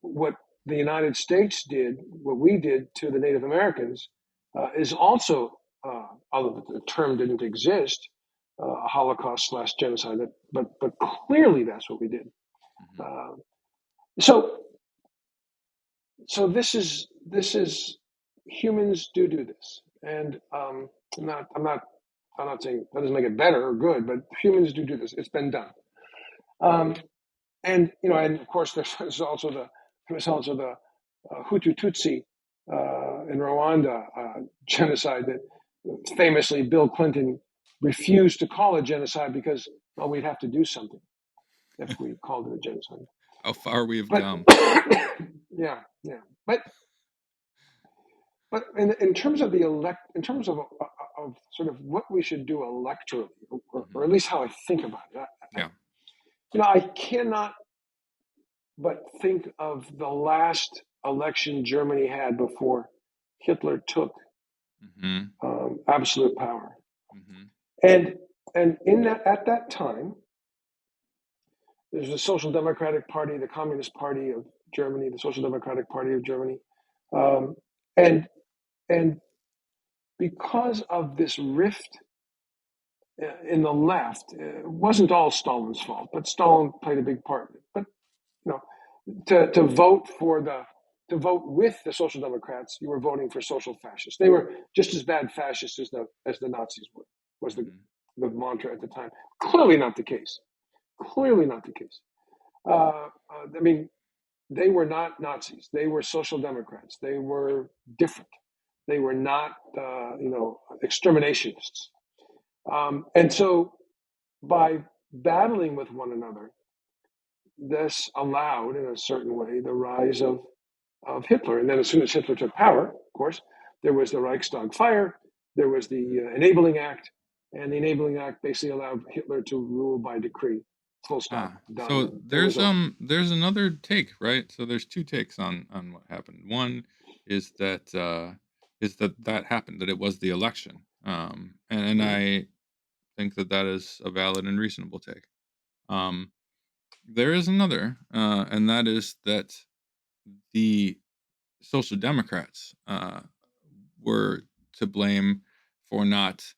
what the United States did, what we did to the Native Americans, is also, although the term didn't exist, a Holocaust / genocide. But clearly that's what we did. So this is humans do this, and I'm not saying that doesn't make it better or good, but humans do this. It's been done, and of course there's also the Hutu Tutsi in Rwanda genocide that famously Bill Clinton refused to call it genocide because we'd have to do something if we called it a genocide. How far we have come. Yeah. But in terms of in terms of sort of what we should do electorally, or at least how I think about it. I cannot but think of the last election Germany had before Hitler took absolute power, and in at that time, there's the Social Democratic Party, the Communist Party of Germany, the Social Democratic Party of Germany, and because of this rift in the left, it wasn't all Stalin's fault, but Stalin played a big part in it. But to vote with the Social Democrats, you were voting for social fascists. They were just as bad fascists as the Nazis were. Was the mantra at the time. Clearly not the case. I mean, they were not Nazis. They were Social Democrats. They were different. They were not, exterminationists. And so by battling with one another, this allowed, in a certain way, the rise of Hitler. And then as soon as Hitler took power, of course, there was the Reichstag fire, there was the Enabling Act, and the Enabling Act basically allowed Hitler to rule by decree. Full stop. Done. So there's another take, right? So there's two takes on what happened. One is that that happened, that it was the election, and I think that is a valid and reasonable take. There is another, and that is that the Social Democrats were to blame for not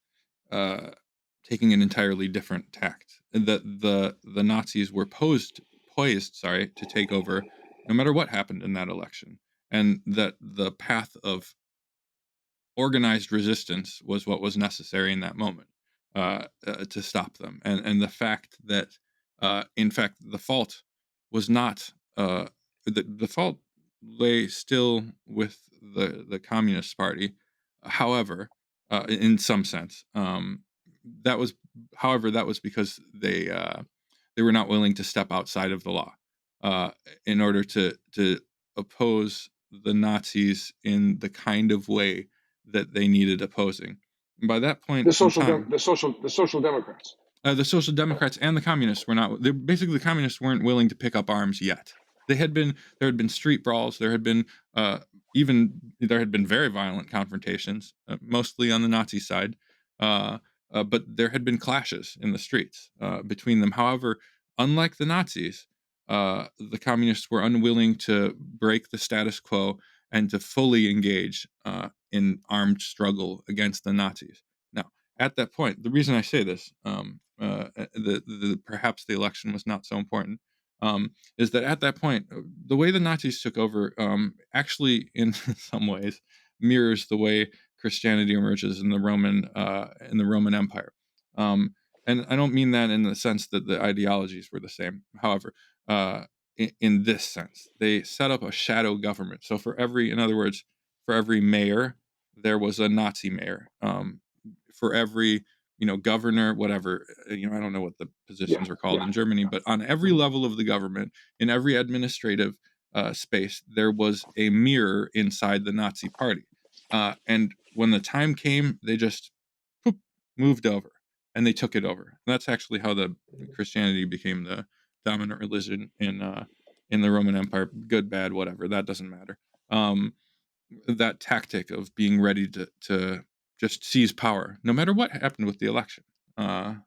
taking an entirely different tact. That the Nazis were poised to take over no matter what happened in that election, and that the path of organized resistance was what was necessary in that moment to stop them, and the fact that in fact the fault was not the fault lay still with the Communist Party. However, in some sense, that was because they were not willing to step outside of the law in order to oppose the Nazis in the kind of way that they needed opposing. And by that point, the Social Democrats. The Social Democrats and the Communists were not. Basically, the Communists weren't willing to pick up arms yet. There had been street brawls. There had been very violent confrontations, mostly on the Nazi side. But there had been clashes in the streets between them. However, unlike the Nazis, the communists were unwilling to break the status quo and to fully engage in armed struggle against the Nazis. Now, at that point, the reason I say this, perhaps the election was not so important, is that at that point, the way the Nazis took over, actually, in some ways, mirrors the way Christianity emerges in the Roman Empire. And I don't mean that in the sense that the ideologies were the same. However, in this sense, they set up a shadow government. So in other words, for every mayor, there was a Nazi mayor. For every governor, whatever, I don't know what the positions are called in Germany, but on every level of the government, in every administrative space, there was a mirror inside the Nazi party. And when the time came, they just moved over and they took it over. And that's actually how the Christianity became the dominant religion in the Roman Empire. Good, bad, whatever, that doesn't matter. That tactic of being ready to just seize power, no matter what happened with the election. And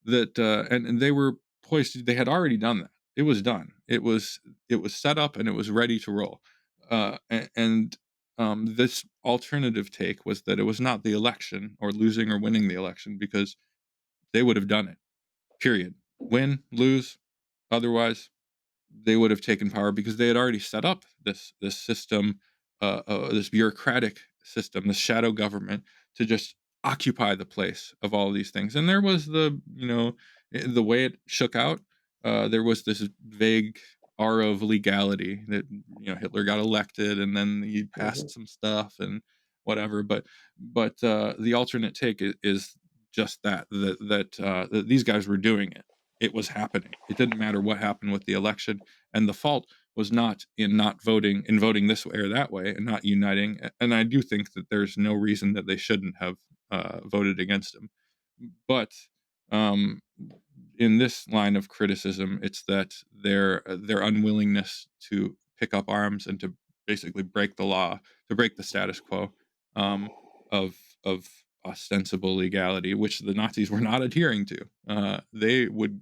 they were poised. They had already done that. It was done. It was set up and it was ready to roll. This alternative take was that it was not the election or losing or winning the election, because they would have done it. Period. Win, lose, otherwise, they would have taken power because they had already set up this system, this bureaucratic system, this shadow government, to just occupy the place of all these things. And there was the way it shook out. There was this vague aura of legality that Hitler got elected and then he passed some stuff and whatever. But the alternate take is just that these guys were doing it. It was happening. It didn't matter what happened with the election, and the fault was not in voting this way or that way, and not uniting. And I do think that there's no reason that they shouldn't have voted against him. But in this line of criticism, it's that their unwillingness to pick up arms and to basically break the law, to break the status quo of ostensible legality, which the Nazis were not adhering to. They would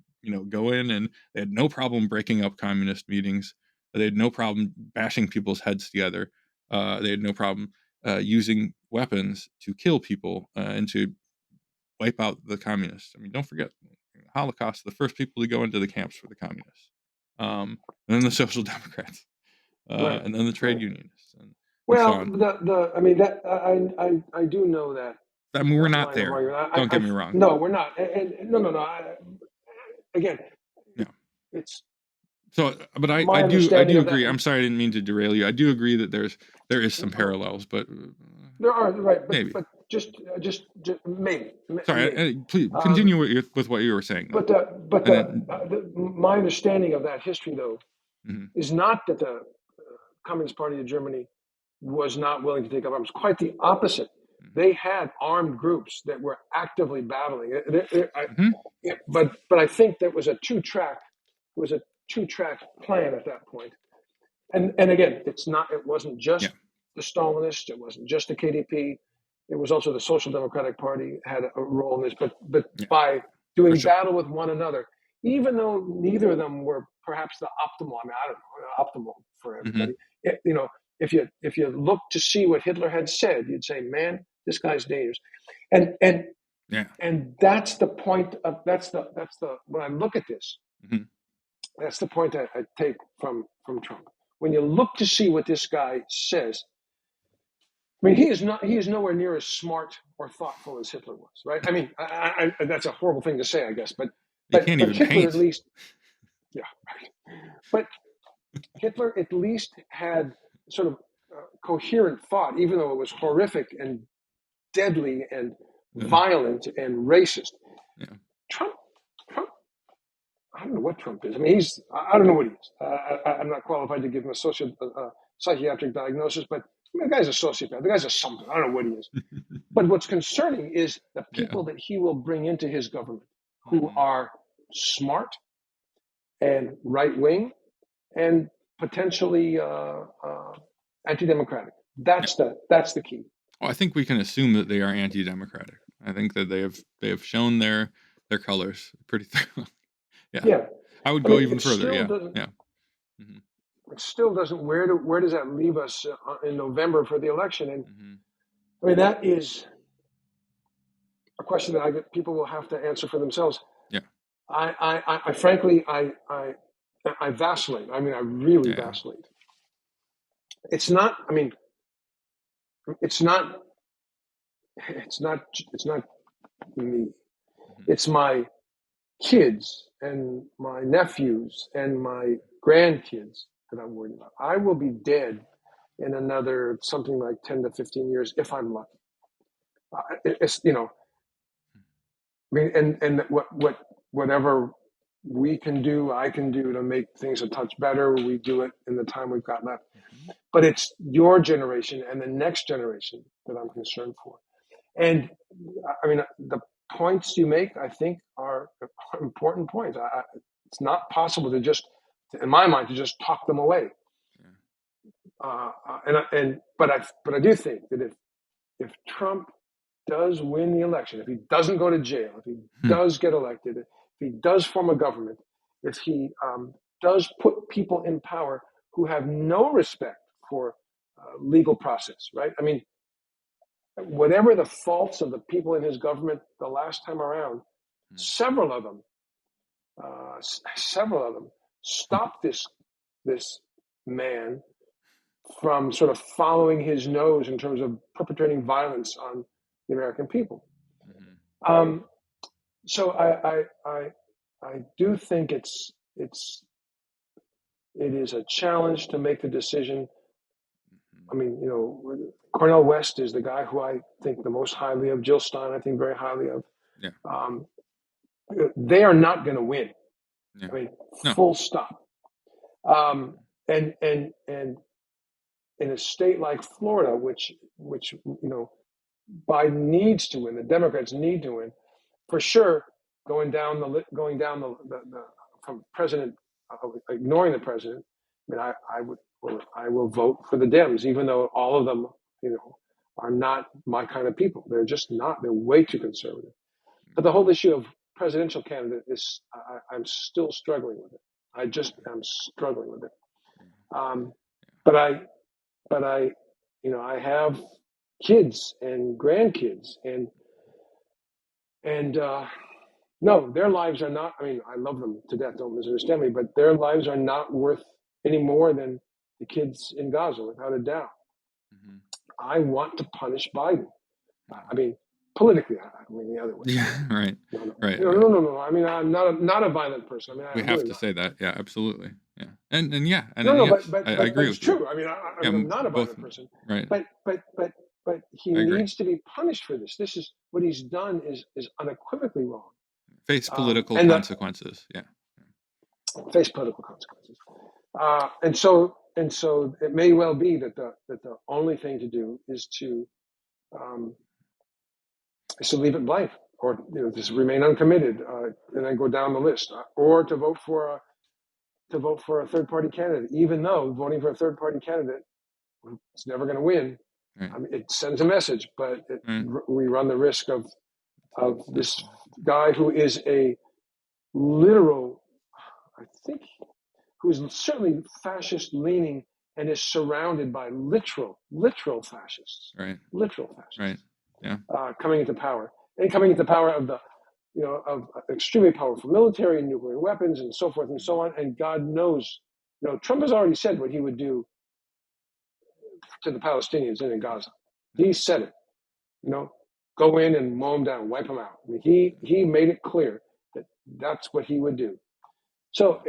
go in and they had no problem breaking up communist meetings. They had no problem bashing people's heads together. They had no problem using weapons to kill people and to wipe out the communists. I mean, don't forget, the Holocaust, the first people to go into the camps were the communists. And then the Social Democrats. And then the trade unionists. And well, so on. I do know that. I mean, we're not there. Don't get me wrong. No, we're not. No. Again, yeah. It's so, but I do agree. I'm sorry, I didn't mean to derail you. I do agree that there is some parallels, but there are, right? But, maybe. But just maybe. Sorry, maybe. Please continue with what you were saying. My understanding of that history, though, is not that the Communist Party of Germany was not willing to take up arms. Quite the opposite. They had armed groups that were actively battling. But I think that was a two-track plan at that point. And again, it wasn't just the Stalinists, it wasn't just the KDP, it was also the Social Democratic Party had a role in this. But by doing battle with one another, even though neither of them were perhaps the optimal, I don't know, optimal for everybody. If you look to see what Hitler had said, you'd say, man, this guy's dangerous. And that's the point of that's the when I look at this, that's the point I take from Trump. When you look to see what this guy says, I mean, he is nowhere near as smart or thoughtful as Hitler was, right? I mean, I that's a horrible thing to say, I guess, but Hitler paint. At least, right. But Hitler at least had sort of coherent thought, even though it was horrific and deadly and violent and racist. Trump, I don't know what Trump is. I mean, I don't know what he is. I'm not qualified to give him a psychiatric diagnosis, but the guy's a sociopath. The guy's a something. I don't know what he is. But what's concerning is the people that he will bring into his government who are smart and right-wing and potentially anti-democratic. That's the key. Well, I think we can assume that they are anti-democratic. I think that they have shown their colors pretty thoroughly. Yeah. Yeah. I would I go mean, even it further. still Yeah. doesn't. Yeah. Hmm. It still doesn't. Where does that leave us in November for the election? And Hmm. I mean, that is a question that people will have to answer for themselves. Yeah. I frankly, I vacillate. I mean, I really Yeah. vacillate. It's not. I mean, it's not. It's not. It's not me. Hmm. It's my kids and my nephews and my grandkids that I'm worried about. I will be dead in another something like 10 to 15 years if I'm lucky. It's I mean, and whatever we can do, I can do to make things a touch better. We do it in the time we've got left. Hmm. But it's your generation and the next generation that I'm concerned for. And I mean, the points you make, I think, are important points. It's not possible to just, in my mind, to just talk them away. Yeah. But I do think that if Trump does win the election, if he doesn't go to jail, if he does get elected, if he does form a government, if he does put people in power who have no respect for legal process, right? I mean, whatever the faults of the people in his government the last time around, several of them stopped this man from sort of following his nose in terms of perpetrating violence on the American people. Hmm. So I do think it is a challenge to make the decision. I mean, Cornel West is the guy who I think the most highly of. Jill Stein, I think very highly of. Yeah. They are not going to win. Yeah. I mean, No. full stop. And in a state like Florida, which Biden needs to win, the Democrats need to win for sure. Going down the from president, ignoring the president. I mean, I will vote for the Dems, even though all of them, are not my kind of people. They're just not. They're way too conservative. But the whole issue of presidential candidate is, I'm still struggling with it. I just am struggling with it. But I, I have kids and grandkids, and no, their lives are not. I mean, I love them to death. Don't misunderstand me, but their lives are not worth any more than the kids in Gaza, without a doubt. Hmm. I want to punish Biden. I mean, politically, I mean the other way. Yeah. Right. No. Right. No. I mean, I'm not a violent person. I mean, We I'm have really to not. say that. Yeah. Absolutely. Yeah. And yeah. And No, yes, but I agree it's with you. true. I mean, Yeah. I'm not a Both. violent person. Right. But he I agree. needs to be punished for this. This is what he's done is unequivocally wrong. Face political And consequences. Yeah. face political consequences. And so it may well be that the only thing to do is to leave it blank, or just remain uncommitted, and then go down the list, or to vote for a third party candidate, even though voting for a third party candidate is never going to win. Right. I mean, it sends a message, but we run the risk of this guy who is a literal, I think, who's certainly fascist leaning and is surrounded by literal fascists, Right. literal fascists, Right. Yeah. Coming into power of the, of extremely powerful military and nuclear weapons and so forth and so on. And God knows, Trump has already said what he would do to the Palestinians in Gaza. He said it, go in and mow them down, wipe them out. I mean, he made it clear that that's what he would do. So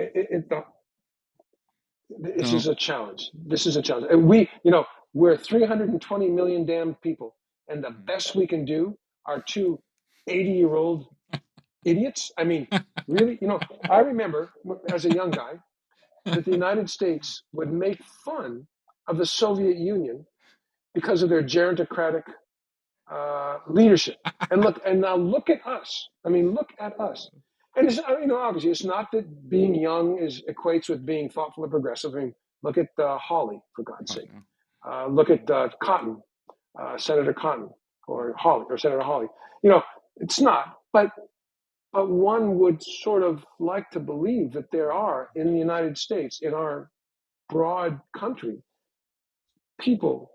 this is a challenge. This is a challenge. And we're 320 million damn people. And the best we can do are two 80-year-old idiots. I mean, really, I remember as a young guy that the United States would make fun of the Soviet Union because of their gerontocratic leadership. And now look at us. I mean, look at us. And it's, obviously, it's not that being young equates with being thoughtful or progressive. I mean, look at Hawley, for God's sake. Look at Cotton, Senator Cotton, or Hawley, or Senator Hawley. It's not. But But one would sort of like to believe that there are, in the United States, in our broad country, people,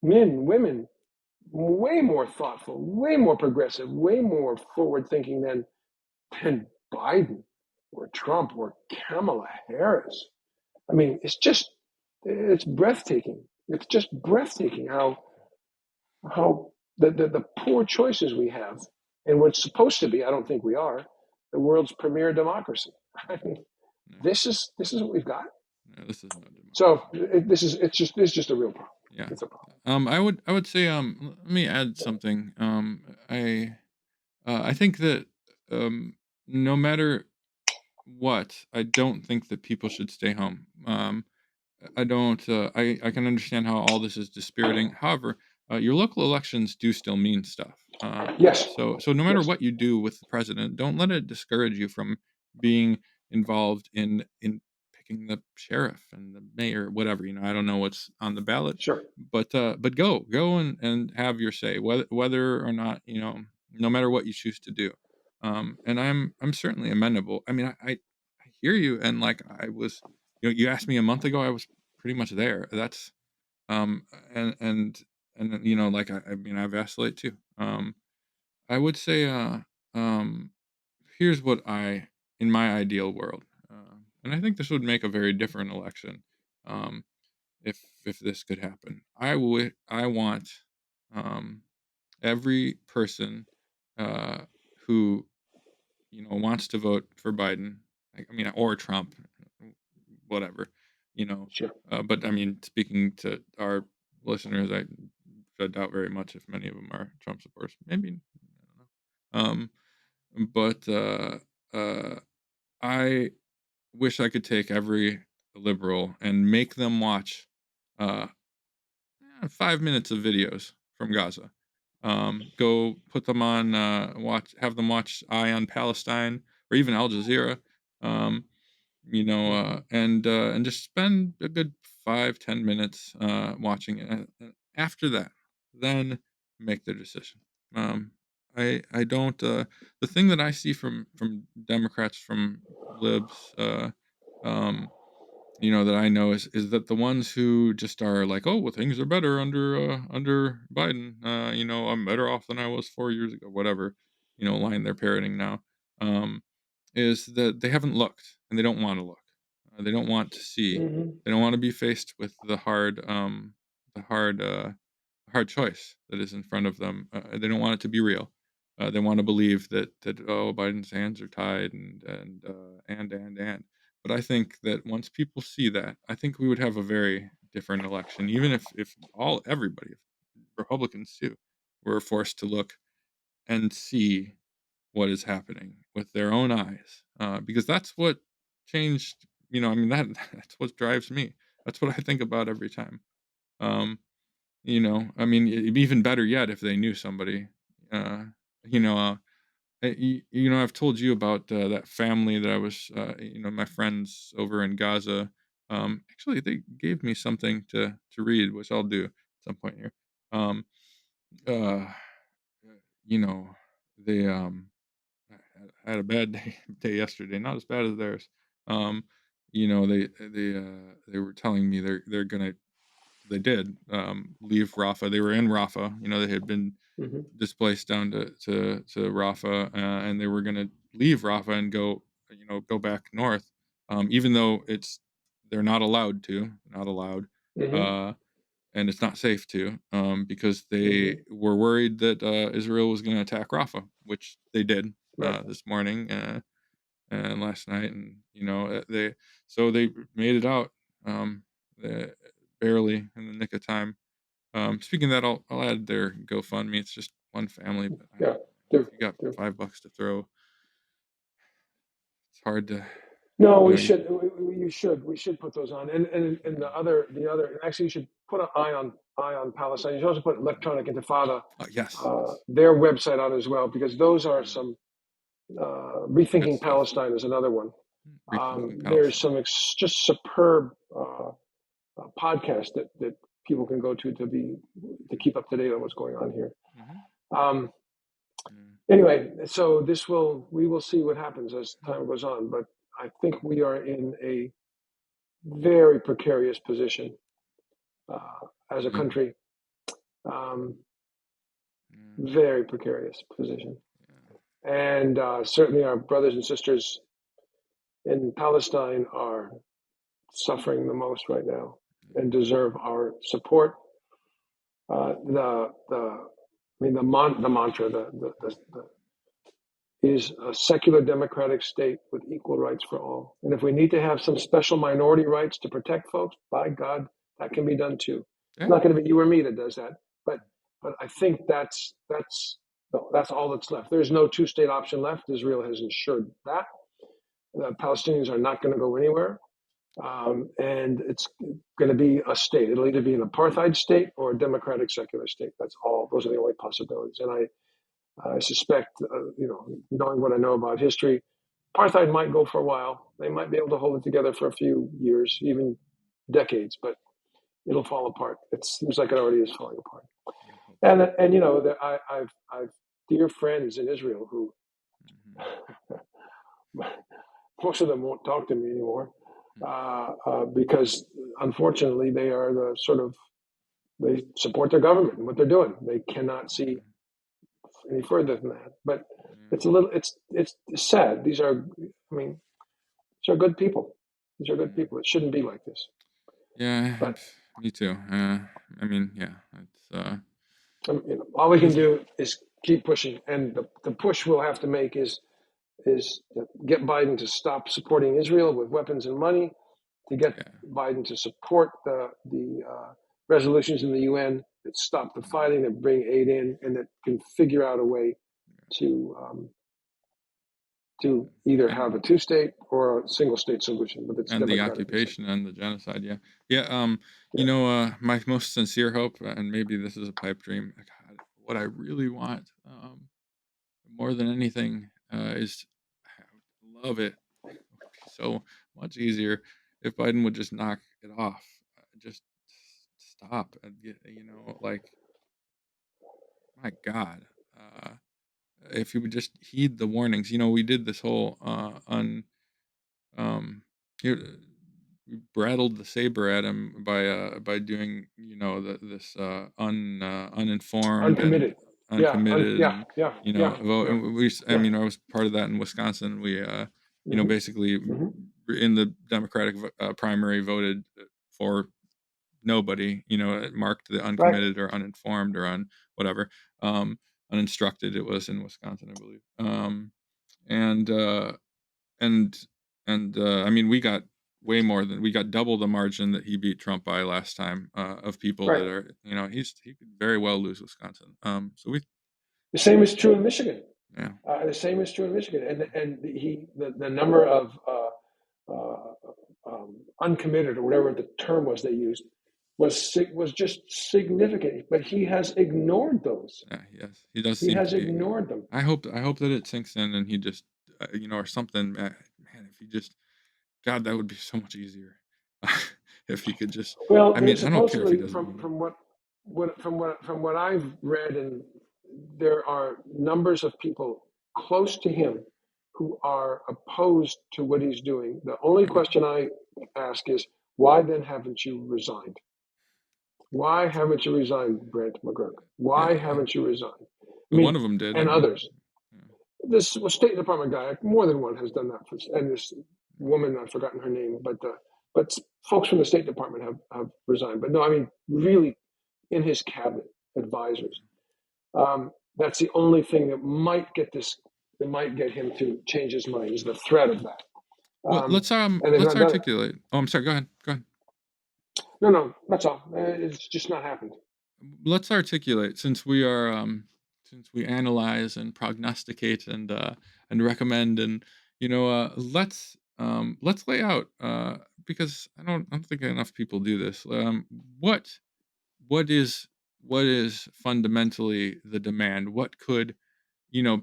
men, women, way more thoughtful, way more progressive, way more forward-thinking than Biden or Trump or Kamala Harris. I mean, it's breathtaking. It's just breathtaking how the poor choices we have, and we're supposed to be, I don't think we are, the world's premier democracy. I mean, this is what we've got. No, this is not democracy. So it's just a real problem. Yeah. It's a problem. I would say let me add something. I think that no matter what, I don't think that people should stay home. I don't. I can understand how all this is dispiriting. However, your local elections do still mean stuff. Yes. So no matter Yes. what you do with the president, don't let it discourage you from being involved in picking the sheriff and the mayor, whatever. I don't know what's on the ballot. Sure. But go and have your say, whether or not no matter what you choose to do. And I'm certainly amenable. I mean, I hear you, and like I was. You asked me a month ago. I was pretty much there. That's and like I mean, I vacillate too. I would say here's what in my ideal world, and I think this would make a very different election, um, if this could happen. I want every person who wants to vote for Biden. I mean, or Trump, whatever, Sure. But I mean, speaking to our listeners, I doubt very much if many of them are Trump supporters. Maybe, I don't know. But I wish I could take every liberal and make them watch 5 minutes of videos from Gaza. Go put them on, have them watch Eye on Palestine or even Al Jazeera. And just spend a good 5-10 minutes watching it. And after that, then make their decision. I don't. The thing that I see from Democrats, from libs, that I know is that the ones who just are like, oh, well, things are better under Biden. I'm better off than I was 4 years ago. Whatever, line they're parroting now. Is that they haven't looked and they don't want to look. They don't want to see. Mm-hmm. They don't want to be faced with the hard choice that is in front of them. They don't want it to be real. They want to believe that Biden's hands are tied and. But I think that once people see that, I think we would have a very different election. Even if everybody, if Republicans too, were forced to look and see what is happening with their own eyes, because that's what changed. I mean, that's what drives me. That's what I think about every time. I mean, it'd be even better yet if they knew somebody. You know, uh, I've told you about that family that I was, my friends over in Gaza. Actually, they gave me something to read, which I'll do at some point here. Um, uh, they I had a bad day yesterday, not as bad as theirs. They were telling me they did leave Rafah. They were in Rafah. They had been Mm-hmm. displaced down to Rafah, and they were going to leave Rafah and go back north, even though they're not allowed. Mm-hmm. And it's not safe to, because they were worried that Israel was going to attack Rafah, which they did this morning and last night, and they made it out, barely in the nick of time. Speaking of that, I'll add their GoFundMe. It's just one family, but if you got $5 to throw, it's hard to. No, we should. We should put those on. And the other. Actually, you should put an eye on Palestine. You should also put Electronic Intifada. Yes. Their website on as well, because those are some. Rethinking Palestine is another one. There's some just superb podcasts that people can go to keep up to date on what's going on here. Anyway, so we will see what happens as time goes on, but I think we are in a very precarious position as a country. Very precarious position. And certainly our brothers and sisters in Palestine are suffering the most right now and deserve our support. The mantra is a secular democratic state with equal rights for all. And if we need to have some special minority rights to protect folks, by God, that can be done too. Yeah. It's not going to be you or me that does that, but I think that's all that's left. There's no two-state option left. Israel has ensured that. The Palestinians are not going to go anywhere. And it's going to be a state. It'll either be an apartheid state or a democratic secular state. That's all. Those are the only possibilities. And I suspect, knowing what I know about history, apartheid might go for a while. They might be able to hold it together for a few years, even decades, but it'll fall apart. It seems like it already is falling apart. And I've dear friends in Israel who most of them won't talk to me anymore because unfortunately they are they support their government and what they're doing. They cannot see any further than that. But it's sad. These are good people. These are good people. It shouldn't be like this. Yeah, but, me too. It's all we can do is keep pushing, and the push we'll have to make is get Biden to stop supporting Israel with weapons and money, to get Biden to support the resolutions in the UN that stop the fighting, that bring aid in, and that can figure out a way to either have a two-state or a single-state solution. But it's and the occupation and the genocide. My most sincere hope, and maybe this is a pipe dream, God, what I really want more than anything is, I would love it. It would be so much easier if Biden would just knock it off, just stop and get, my God, if he would just heed the warnings. We did this whole we brattled the saber at him by doing this uninformed uncommitted. and uncommitted vote. Yeah. And I was part of that in Wisconsin. We basically in the Democratic primary voted for nobody. It marked the uncommitted or uninformed or whatever. Uninstructed it was in Wisconsin, I believe. We got way more than, we got double the margin that he beat Trump by last time of people that are, he could very well lose Wisconsin. The same is true in Michigan. Yeah. The same is true in Michigan, and the number of uncommitted or whatever the term was they used was just significant, but he has ignored those. Yeah, yes, he does. He has ignored them. I hope that it sinks in, and he just, or something. Man, if he just, God, that would be so much easier. If he could just. Well, I don't care if he doesn't. From what I've read, and there are numbers of people close to him who are opposed to what he's doing. The only question I ask is, why then haven't you resigned? Why haven't you resigned, Brent McGurk? Why haven't you resigned? One of them did, and others. Yeah. This State Department guy, more than one, has done that. And this woman, I've forgotten her name, but folks from the State Department have resigned. But no, really, in his cabinet, advisors. That's the only thing that might get him to change his mind, is the threat of that. Let's articulate. I'm sorry. Go ahead. No, that's all. It's just not happened. Let's articulate, since we are, since we analyze and prognosticate and recommend, and let's lay out, because I don't think enough people do this. What is fundamentally the demand? What could,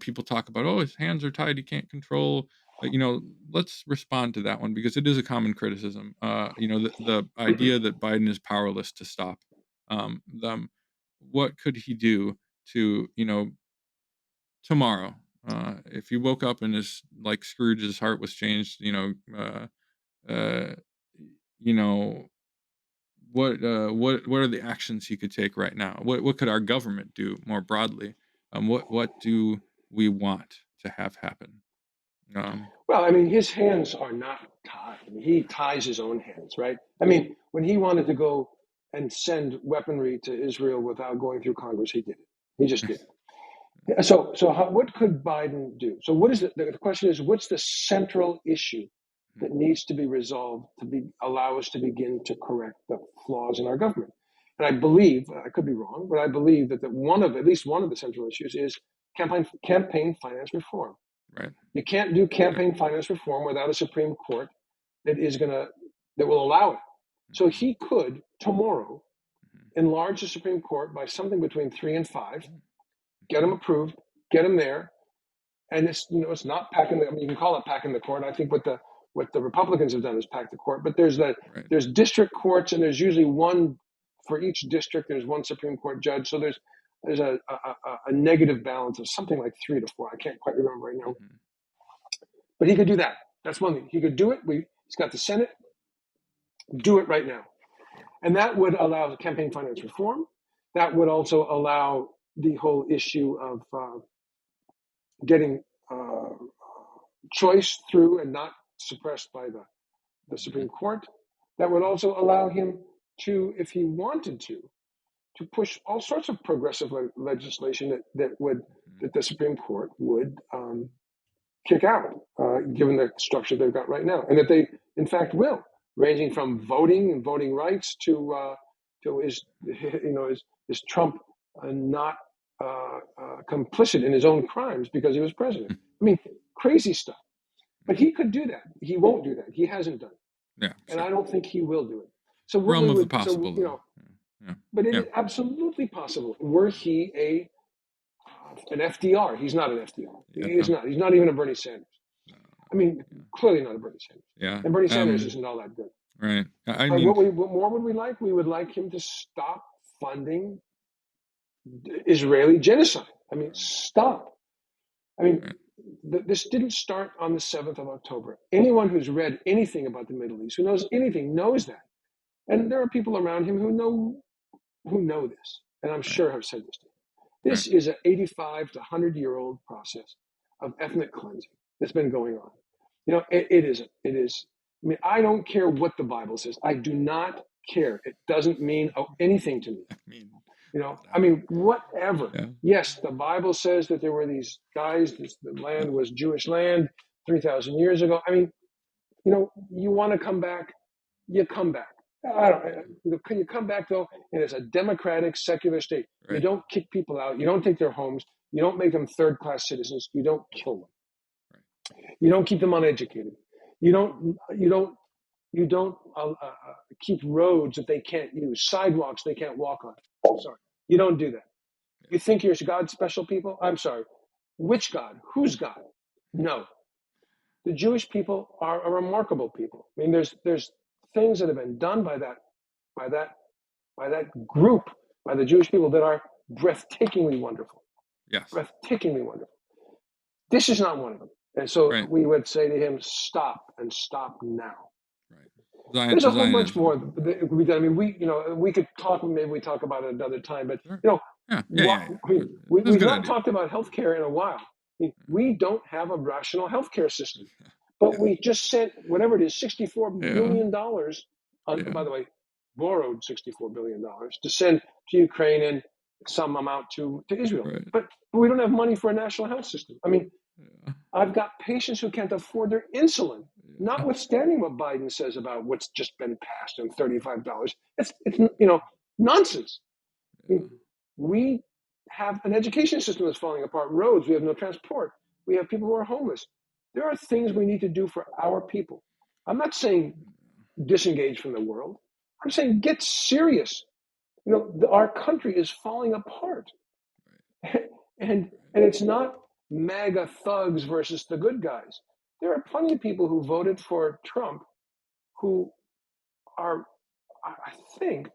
people talk about? Oh, his hands are tied. He can't control. Let's respond to that one, because it is a common criticism. The idea that Biden is powerless to stop them. What could he do to tomorrow, if you woke up and like Scrooge's heart was changed, uh, you know, what are the actions he could take right now? What could our government do more broadly? What do we want to have happen? Well, I mean, his hands are not tied. I mean, he ties his own hands, right? I mean, when he wanted to go and send weaponry to Israel without going through Congress, he did it. He just did it. So what could Biden do? So what is the question is, what's the central issue that needs to be resolved to allow us to begin to correct the flaws in our government? And I believe, I could be wrong, but I believe that at least one of the central issues is campaign finance reform. Right. You can't do campaign finance reform without a Supreme Court that will allow it. So he could tomorrow enlarge the Supreme Court by something between 3 and 5, get them approved, get them there, and it's not packing. You can call it packing the court. I think what the Republicans have done is pack the court. But there's district courts, and there's usually one for each district. There's one Supreme Court judge. So there's a negative balance of something like 3 to 4. I can't quite remember right now. But he could do that. That's one thing. He could do it. He's got the Senate. Do it right now. And that would allow the campaign finance reform. That would also allow the whole issue of getting choice through and not suppressed by the Supreme Court. That would also allow him to, if he wanted to push all sorts of progressive legislation that the Supreme Court would kick out, given the structure they've got right now, and that they, in fact, will, ranging from voting and voting rights to is Trump not complicit in his own crimes because he was president? I mean, crazy stuff. But he could do that. He won't do that. He hasn't done it. Yeah, and I don't think he will do it. So realm of the possible. But it is absolutely possible. Were he an FDR? He's not an FDR. He's not. He's not even a Bernie Sanders. I mean, clearly not a Bernie Sanders. Yeah. And Bernie Sanders isn't all that good. Right. What more would we like? We would like him to stop funding Israeli genocide. I mean, stop. I mean, this didn't start on the 7th of October. Anyone who's read anything about the Middle East, who knows anything, knows that. And there are people around him who know this, and I'm sure have said this to him. This is an 85 to 100-year-old process of ethnic cleansing that's been going on. It is. I mean, I don't care what the Bible says. I do not care. It doesn't mean anything to me. I mean, whatever. Yeah. Yes, the Bible says that there were these guys, the land was Jewish land 3,000 years ago. I mean, you want to come back, you come back. Can you come back, though, and it's a democratic, secular state? Right. You don't kick people out. You don't take their homes. You don't make them third-class citizens. You don't kill them. Right. You don't keep them uneducated. You don't keep roads that they can't use, sidewalks they can't walk on. I'm sorry. You don't do that. You think you're God's special people? I'm sorry. Which God? Whose God? No. The Jewish people are a remarkable people. I mean, there's things that have been done by that group, by the Jewish people, that are breathtakingly wonderful. Yes. Breathtakingly wonderful. This is not one of them. And so we would say to him, stop, and stop now. Right. There's a whole bunch more that we done. I mean, we could talk, maybe we talk about it another time, but we've not talked about healthcare in a while. I mean, we don't have a rational healthcare system. But we just sent whatever it is, $64 billion, by the way, borrowed $64 billion to send to Ukraine and some amount to Israel. Right. But we don't have money for a national health system. I mean, I've got patients who can't afford their insulin, notwithstanding what Biden says about what's just been passed and $35. It's nonsense. I mean, we have an education system that's falling apart, roads, we have no transport, we have people who are homeless. There are things we need to do for our people. I'm not saying disengage from the world. I'm saying get serious. Our country is falling apart. And it's not MAGA thugs versus the good guys. There are plenty of people who voted for Trump who are, I think,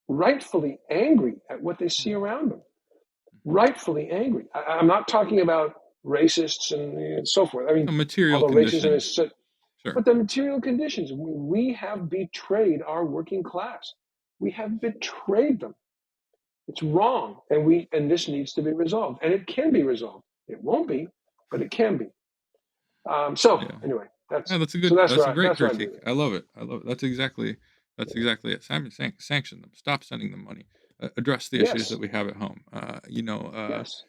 rightfully angry at what they see around them. rightfully angry. I'm not talking about racists and so forth. I mean, The material although racism conditions. is such, Sure. but the material conditions, we have betrayed our working class. We have betrayed them. It's wrong, and this needs to be resolved, and it can be resolved. It won't be, but it can be. Anyway, that's a great critique. I love it. That's exactly it. Simon sanction them. Stop sending them money. Address the issues that we have at home. Yes.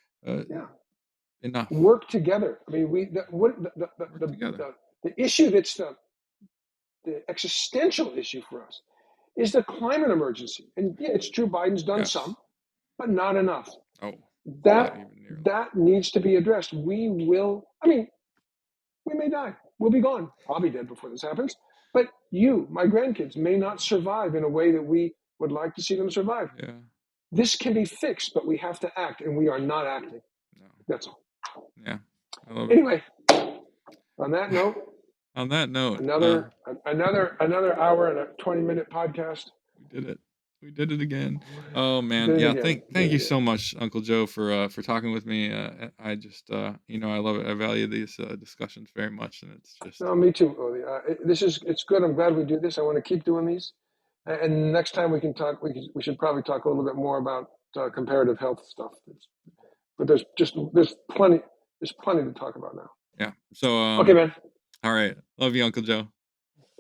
Enough. Work together. I mean, the issue that's the existential issue for us is the climate emergency. And yeah, it's true, Biden's done some, but not enough. Oh, that needs to be addressed. We may die. We'll be gone. I'll be dead before this happens. But you, my grandkids, may not survive in a way that we would like to see them survive. Yeah. This can be fixed, but we have to act, and we are not acting. No. That's all. Yeah. I love anyway, on that note, another hour and a 20-minute podcast. We did it again. Oh man, thank you so much, Uncle Joe, for talking with me. I just I love it. I value these discussions very much, and it's just. No, me too. It's good. I'm glad we do this. I want to keep doing these, and next time we can talk. We should probably talk a little bit more about comparative health stuff. But there's plenty to talk about now. Yeah. So. Okay, man. All right. Love you, Uncle Joe.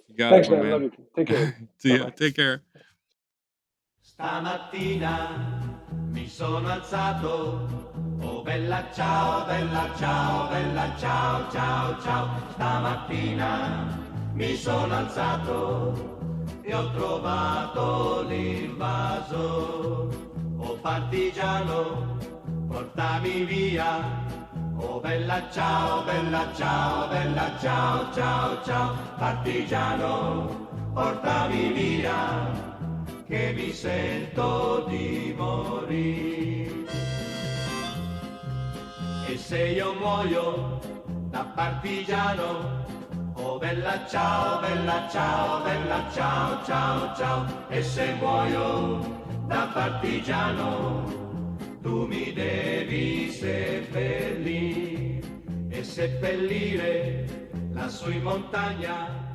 You got Thanks, it, man. Love you. Take care. See ya. Take care. Stamattina mi sono alzato, oh bella ciao, bella ciao, bella ciao, ciao, ciao. Stamattina mi sono alzato e ho trovato l'invaso. Oh partigiano, portami via, oh bella ciao, bella ciao, bella ciao, ciao, ciao. Partigiano, portami via, che mi sento di morire. E se io muoio da partigiano, oh bella ciao, bella ciao, bella ciao, ciao, ciao. E se muoio da partigiano, tu mi devi seppellire, e seppellire lassù in montagna